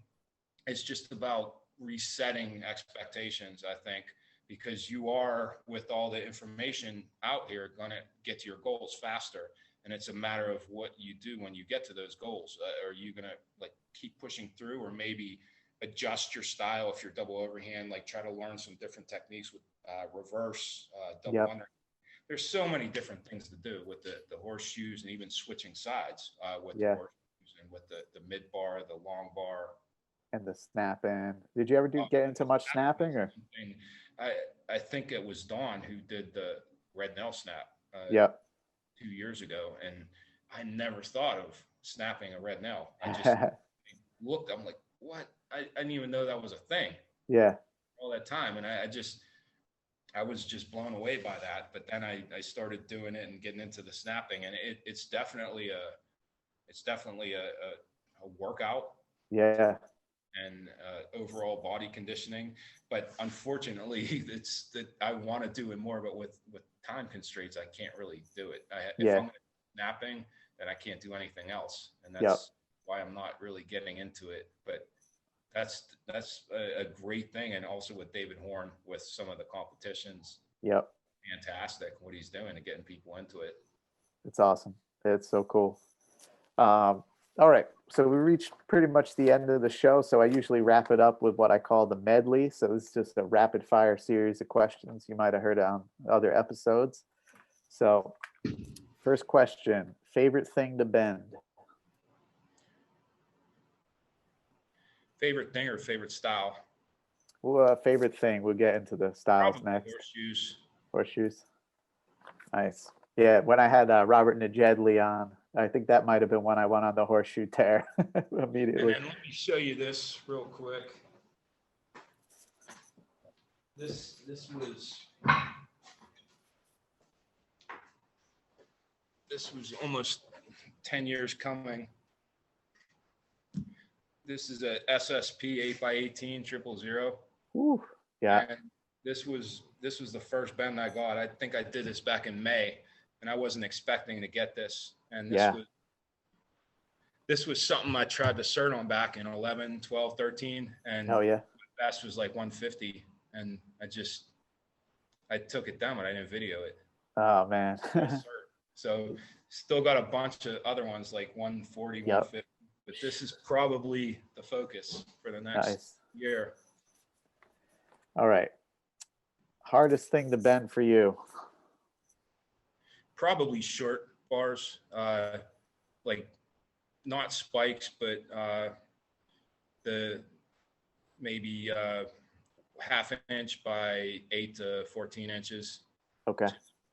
it's just about resetting expectations, I think, because you are, with all the information out here, going to get to your goals faster. And it's a matter of what you do when you get to those goals. Are you going to like keep pushing through, or maybe adjust your style if you're double overhand, like try to learn some different techniques with reverse, double Yep. under. There's so many different things to do with the horseshoes, and even switching sides with the Yeah. horseshoes, and with the mid bar, the long bar. And the snapping. Did you ever get into much snapping, or? I think it was Dawn who did the red nail snap Yep. 2 years ago, and I never thought of snapping a red nail. I just looked, I'm like, what? I didn't even know that was a thing Yeah. all that time. And I was just blown away by that. But then I started doing it and getting into the snapping, and it's definitely a workout. Yeah. And overall body conditioning. But unfortunately, it's that I want to do it more, but with time constraints, I can't really do it. If I'm snapping, then I can't do anything else, and that's why I'm not really getting into it. But that's a great thing. And also with David Horn, with some of the competitions, Yep. fantastic what he's doing and getting people into it. It's awesome. It's so cool. All right. So we reached pretty much the end of the show. So I usually wrap it up with what I call the medley. So it's just a rapid fire series of questions you might have heard on other episodes. So first question, favorite thing to bend? Favorite thing or favorite style? Well, favorite thing. We'll get into the styles Probably next. horseshoes. Horseshoes. Nice. Yeah, when I had Robert Medley on, I think that might have been when I went on the horseshoe tear immediately. And let me show you this real quick. This was almost 10 years coming. This is a SSP 8x18 000. Ooh, yeah. And this was the first bend I got. I think I did this back in May, and I wasn't expecting to get this. And this was something I tried to cert on back in 11, 12, 13. And oh, yeah. my best was like 150. And I took it down, but I didn't video it. Oh, man. So still got a bunch of other ones like 140, 150. But this is probably the focus for the next year. All right. Hardest thing to bend for you? Probably short bars, like not spikes, but the maybe half inch by 8 to 14 inches. Okay.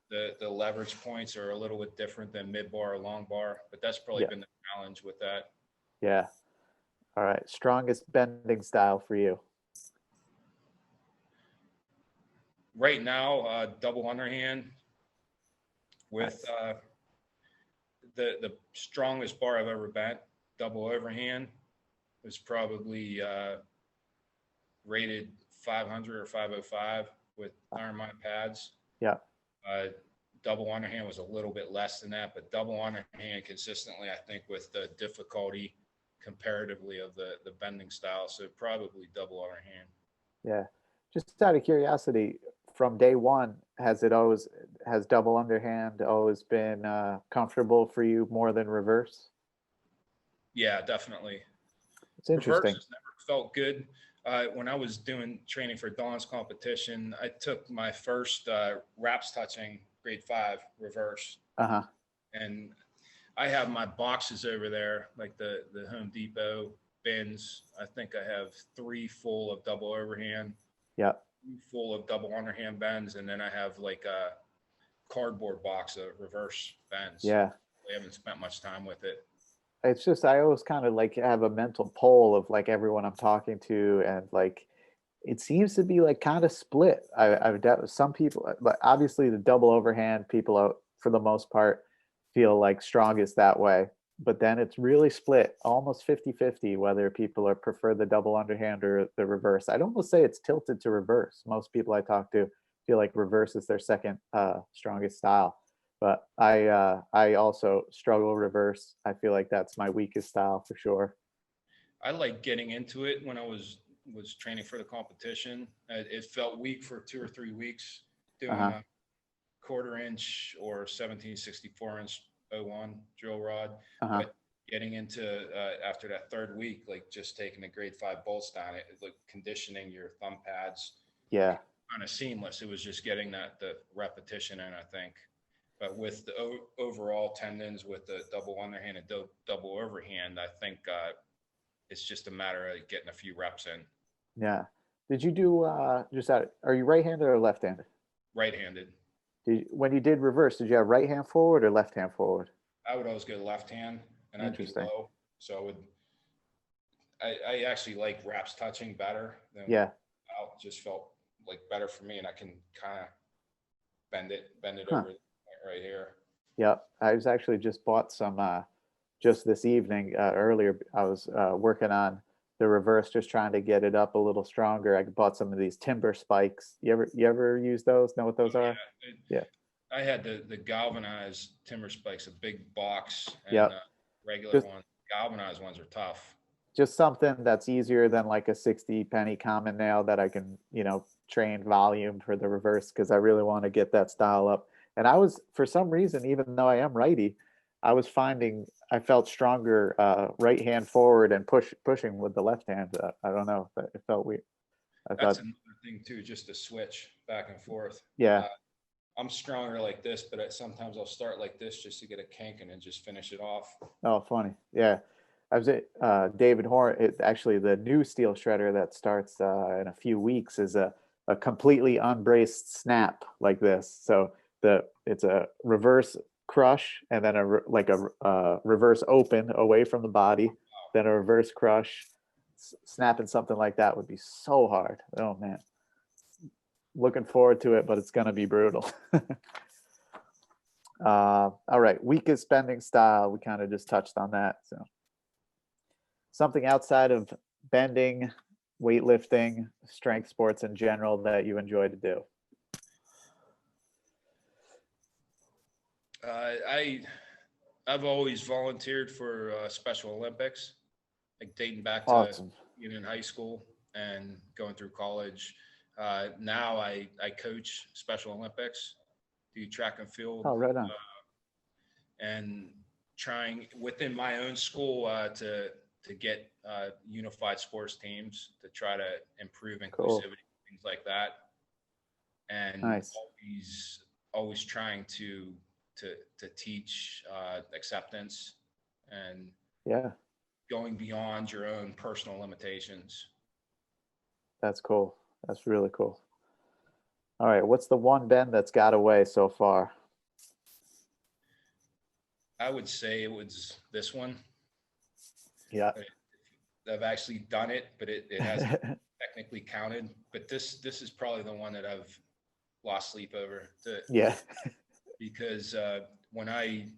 The leverage points are a little bit different than mid bar or long bar, but that's probably been the challenge with that. Yeah. All right. Strongest bending style for you? Right now, double underhand with the strongest bar I've ever bent. Double overhand was probably rated 500 or 505 with Iron Man pads. Yeah. Double underhand was a little bit less than that, but double underhand consistently, I think, with the difficulty comparatively of the bending style. So probably double underhand. Yeah. Just out of curiosity, from day one, has double underhand always been comfortable for you more than reverse? Yeah, definitely. It's interesting. Reverse has never felt good. When I was doing training for Dawn's competition, I took my first wraps touching grade 5 reverse. Uh-huh. And I have my boxes over there, like the Home Depot bins. I think I have 3 full of double overhand. Yeah. 2 full of double underhand bends, and then I have like a cardboard box of reverse bends. Yeah. I haven't spent much time with it. It's just, I always kind of like have a mental poll of like everyone I'm talking to, and like it seems to be like kind of split. Some people, but obviously the double overhand people out for the most part feel like strongest that way. But then it's really split, almost 50-50, whether people are prefer the double underhand or the reverse. I'd almost say it's tilted to reverse. Most people I talk to feel like reverse is their second strongest style. But I also struggle reverse. I feel like that's my weakest style for sure. I like getting into it when I was training for the competition. It felt weak for 2 or 3 weeks doing Uh-huh. a quarter inch or 17/64-inch 01 drill rod. Uh-huh. But getting into after that third week, like just taking the grade 5 bolts down, it like conditioning your thumb pads, Yeah. kind of seamless. It was just getting the repetition in, I think. But with the overall tendons, with the double underhand and double overhand, I think it's just a matter of getting a few reps in. Yeah. Did you do just out? Are you right-handed or left-handed? Right-handed. When you did reverse, did you have right hand forward or left hand forward? I would always go left hand, and I'd be Interesting. low. So I actually like wraps touching better than Yeah. out. Just felt like better for me, and I can kind of bend it Huh. over right here. Yeah. I was actually just bought some just this evening. Earlier, I was working on the reverse, just trying to get it up a little stronger. I bought some of these timber spikes. You ever use those? Know what those are? Yeah. I had the galvanized timber spikes, a big box, and Yeah. regular Just ones. Galvanized ones are tough. just something that's easier than like a 60 penny common nail that I can, train volume for the reverse because I really want to get that style up. And I was, for some reason, even though I am righty, I was finding I felt stronger right hand forward and pushing with the left hand. I don't know, but it felt weird. I That's thought, another thing too, just to switch back and forth. yeah. I'm stronger like this, but sometimes I'll start like this just to get a kink and then just finish it off. Oh, funny. Yeah. I was at David Horn. Actually, the new steel shredder that starts in a few weeks is a completely unbraced snap like this. So it's a reverse crush and then like a reverse open away from the body, then a reverse crush. Snapping something like that would be so hard. Oh man, looking forward to it, but it's gonna be brutal. All right, weakest bending style. We kind of just touched on that. So something outside of bending, weightlifting, strength sports in general that you enjoy to do. I've always volunteered for Special Olympics, like dating back to Awesome. being in high school and going through college. Now I coach Special Olympics, do track and field, Oh, right on. and trying within my own school to get unified sports teams to try to improve inclusivity, Cool. things like that, and Nice. always trying to teach acceptance and Yeah, going beyond your own personal limitations. that's cool. That's really cool. All right, what's the one bend that's got away so far? I would say it was this one. Yeah. I've actually done it, but it hasn't technically counted. But this is probably the one that I've lost sleep over. Yeah. Because when I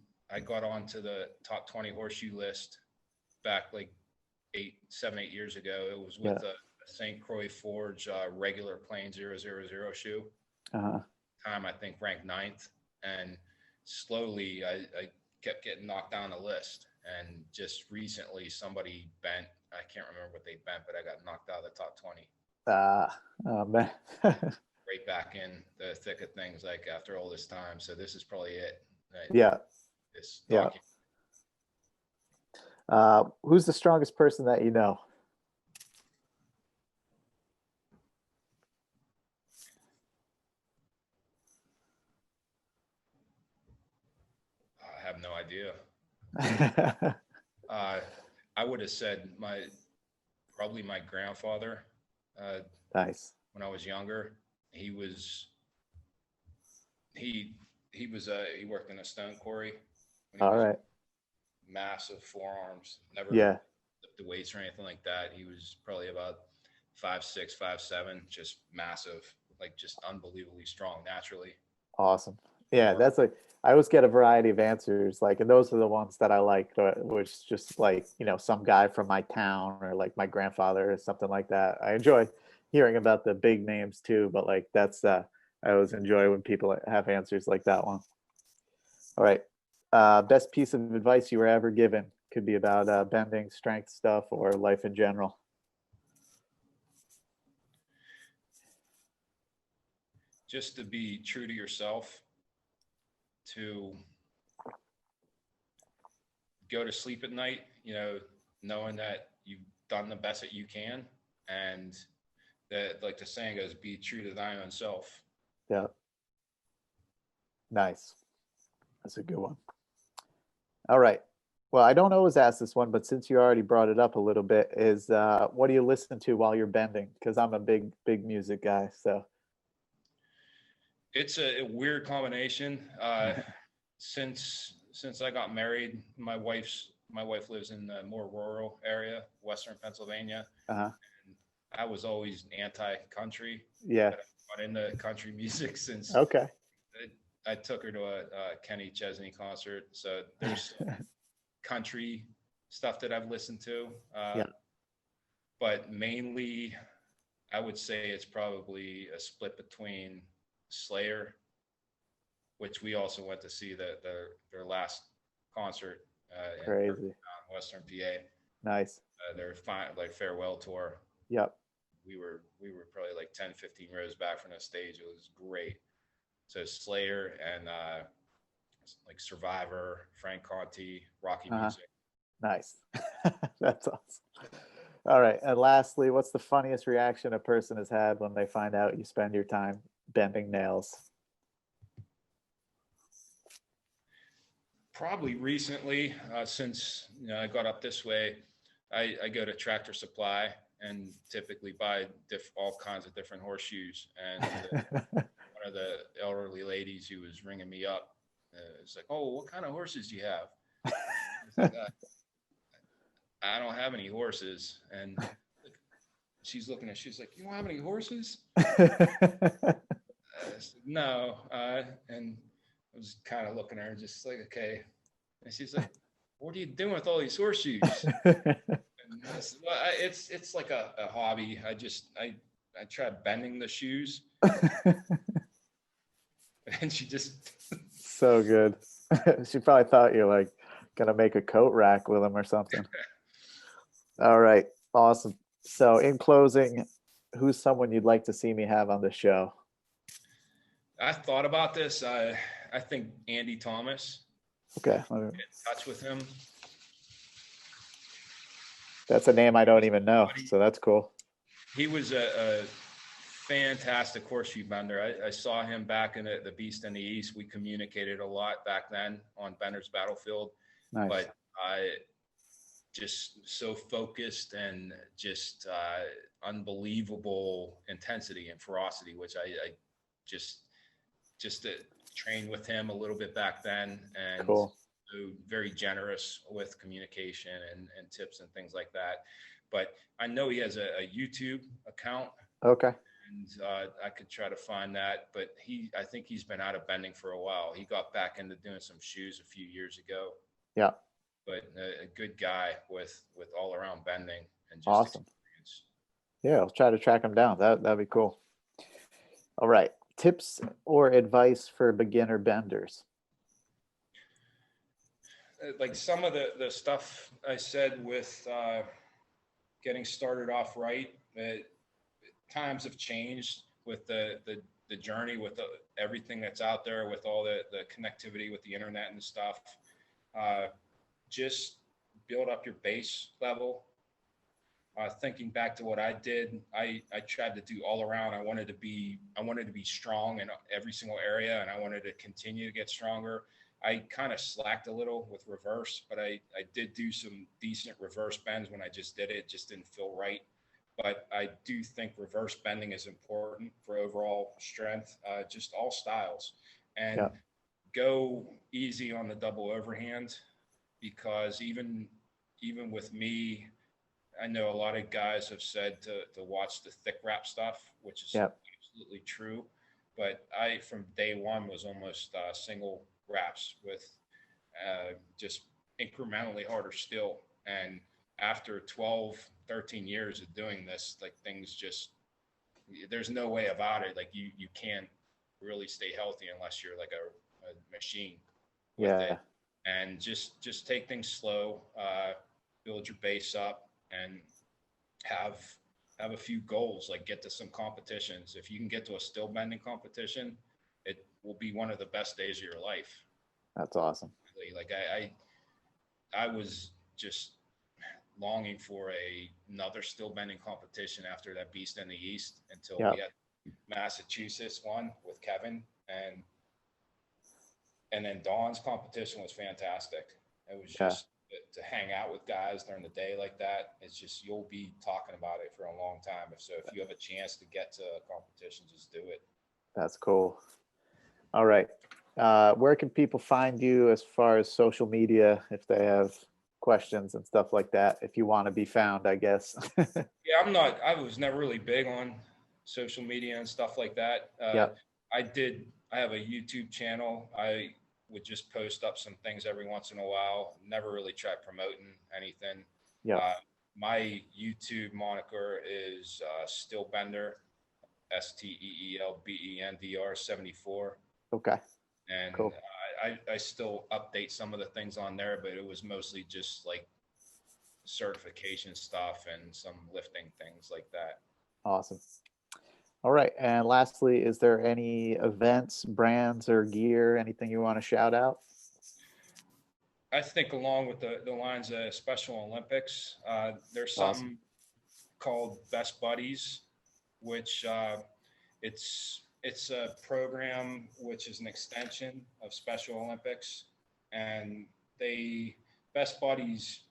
got onto the top 20 horseshoe list back like 7, 8 years ago, it was with a St. Croix Forge regular plain 000 shoe. Uh-huh. Time I think ranked 9th, and slowly I kept getting knocked down the list. And just recently somebody bent. I can't remember what they bent, but I got knocked out of the top 20. Oh man. Right back in the thick of things, like after all this time. So this is probably it. Yeah. This Yeah. document. Who's the strongest person that you know? I have no idea. I would have said probably my grandfather. Nice. When I was younger, he worked in a stone quarry. All right. Massive forearms. Never Yeah. lifted weights or anything like that. He was probably about 5'6", 5'7", just massive, like just unbelievably strong naturally. Awesome. Yeah, that's like I always get a variety of answers, like, and those are the ones that I like, which just like, some guy from my town or like my grandfather or something like that. I enjoy hearing about the big names too, but like that's I always enjoy when people have answers like that one. All right. Best piece of advice you were ever given. Could be about bending, strength stuff, or life in general. Just to be true to yourself, to go to sleep at night, knowing that you've done the best that you can, and that, like the saying goes, be true to thine own self. Yeah. Nice. That's a good one. All right. Well, I don't always ask this one, but since you already brought it up a little bit, is what do you listen to while you're bending? Because I'm a big music guy. So It's a weird combination. Since I got married, my wife lives in the more rural area, Western Pennsylvania. uh-huh. I was always anti-country. Yeah. But I got into country music since Okay. I took her to a Kenny Chesney concert. So there's country stuff that I've listened to. Yeah. But mainly, I would say it's probably a split between Slayer, which we also went to see their last concert Crazy. in Western PA. Nice. Their like farewell tour. Yep. We were probably like 10, 15 rows back from the stage. It was great. So Slayer and like Survivor, Frank Conti, Rocky music. Nice. That's awesome. All right. And lastly, what's the funniest reaction a person has had when they find out you spend your time bending nails? Probably recently, since I got up this way, I go to Tractor Supply and typically buy all kinds of different horseshoes. And one of the elderly ladies who was ringing me up was like, "Oh, what kind of horses do you have?" Like, I don't have any horses. And she's looking at, she's like, "You don't have any horses?" Said, no. And I was kind of looking at her just like, okay. And she's like, "What are you doing with all these horseshoes?" And I said, well, it's like a hobby. I tried bending the shoes. And she just so good. She probably thought you're like gonna make a coat rack with them or something. All right, awesome. So in closing, who's someone you'd like to see me have on the show? I thought about this. I think Andy Thomas. Okay. Get in touch with him. That's a name I don't even know, so that's cool. He was a fantastic horseshoe bender. I saw him back in the Beast in the East. We communicated a lot back then on Bender's Battlefield. Nice. But I just so focused and just unbelievable intensity and ferocity, which I just to train with him a little bit back then, and cool. So very generous with communication and tips and things like that. But I know he has a YouTube account. Okay. And I could try to find that, but I think he's been out of bending for a while. He got back into doing some shoes a few years ago. Yeah. But a good guy with all around bending and just awesome. Experience. Yeah, I'll try to track him down. That'd be cool. All right. Tips or advice for beginner benders? Like some of the stuff I said with getting started off right, times have changed with the journey, with everything that's out there, with all the connectivity with the internet and stuff. Just build up your base level. Thinking back to what I did, I tried to do all around. I wanted to be strong in every single area, and I wanted to continue to get stronger. I kind of slacked a little with reverse, but I did do some decent reverse bends when I just did it. It just didn't feel right. But I do think reverse bending is important for overall strength, just all styles. And go easy on the double overhand, because even with me, I know a lot of guys have said to watch the thick wrap stuff, which is Yep. absolutely true. But I, from day one, was almost single wraps with just incrementally harder still. And after 12, 13 years of doing this, like things just, there's no way about it. Like you can't really stay healthy unless you're like a machine with Yeah. it. And just take things slow, build your base up, and have a few goals. Like get to some competitions. If you can get to a still bending competition, it will be one of the best days of your life. That's awesome. Like I was just longing for another still bending competition after that Beast in the East until Yep. we had Massachusetts one with Kevin, and then Dawn's competition was fantastic. It was Yeah. just to hang out with guys during the day like that. It's just, you'll be talking about it for a long time. So if you have a chance to get to a competition, just do it. That's cool. All right. Where can people find you as far as social media if they have questions and stuff like that? If you want to be found, I guess. Yeah, I was never really big on social media and stuff like that. Yeah. I have a YouTube channel. I would just post up some things every once in a while. Never really try promoting anything. Yeah. My YouTube moniker is Stillbender, STEELBENDR 74. Okay. And Cool. I still update some of the things on there, but it was mostly just like certification stuff and some lifting things like that. Awesome. All right. And lastly, is there any events, brands, or gear, anything you want to shout out? I think along with the lines of Special Olympics, there's Awesome. something called Best Buddies, which it's a program which is an extension of Special Olympics, and Best Buddies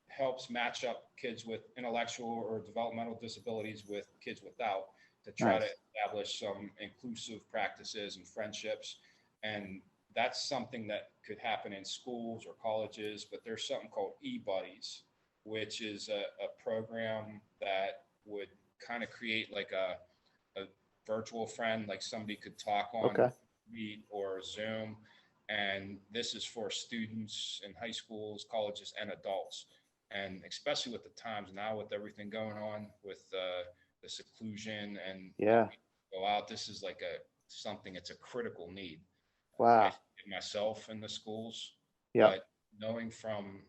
helps match up kids with intellectual or developmental disabilities with kids without, to try Nice. to establish some inclusive practices and friendships. And that's something that could happen in schools or colleges, but there's something called eBuddies, which is a program that would kind of create like a virtual friend, like somebody could talk on Okay. Meet or Zoom. And this is for students in high schools, colleges, and adults. And especially with the times now, with everything going on with the seclusion and Yeah. go out, this is like it's a critical need. Wow. I see myself in the schools, Yeah. but knowing from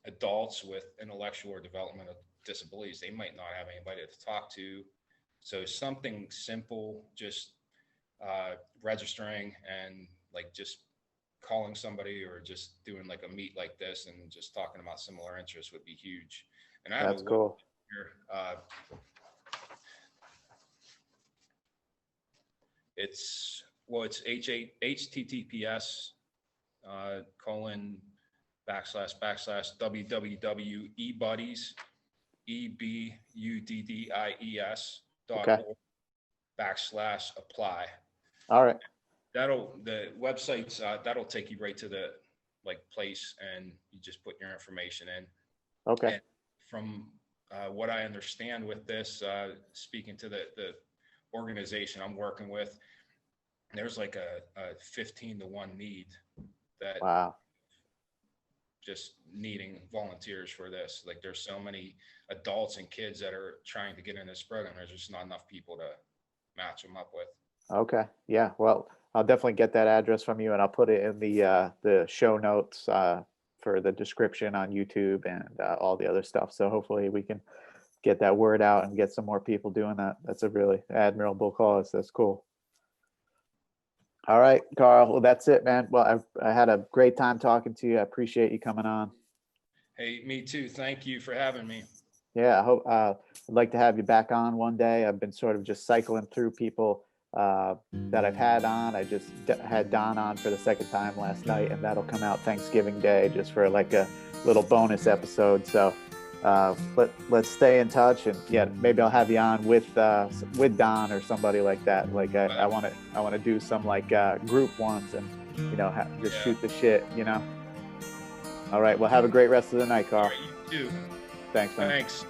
adults with intellectual or developmental disabilities, they might not have anybody to talk to. So something simple, just registering and like just calling somebody or just doing like a meet like this and just talking about similar interests would be huge. And I have That's cool. here. It's HTTPS colon / www.ebuddies EBUDDIES.org / apply. All right. The websites that'll take you right to the like place, and you just put your information in. Okay. And from what I understand with this, speaking to the organization I'm working with, there's like a 15-to-1 need that Wow. just needing volunteers for this. Like there's so many adults and kids that are trying to get in this program. There's just not enough people to match them up with. Okay. Yeah. Well, I'll definitely get that address from you, and I'll put it in the show notes for the description on YouTube and all the other stuff. So hopefully we can get that word out and get some more people doing that. That's a really admirable cause. That's cool. All right, Carl. Well, that's it, man. Well, I had a great time talking to you. I appreciate you coming on. Hey, me too. Thank you for having me. Yeah, I hope I'd like to have you back on one day. I've been sort of just cycling through people that I've had on. I just had Don on for the second time last night, and that'll come out Thanksgiving Day just for like a little bonus episode. So let's stay in touch, and yeah, maybe I'll have you on with Don or somebody like that. Like I want to do some like group ones, and just shoot the shit. All right. Well, have a great rest of the night, Carl. All right, you too. Thanks, man. Thanks.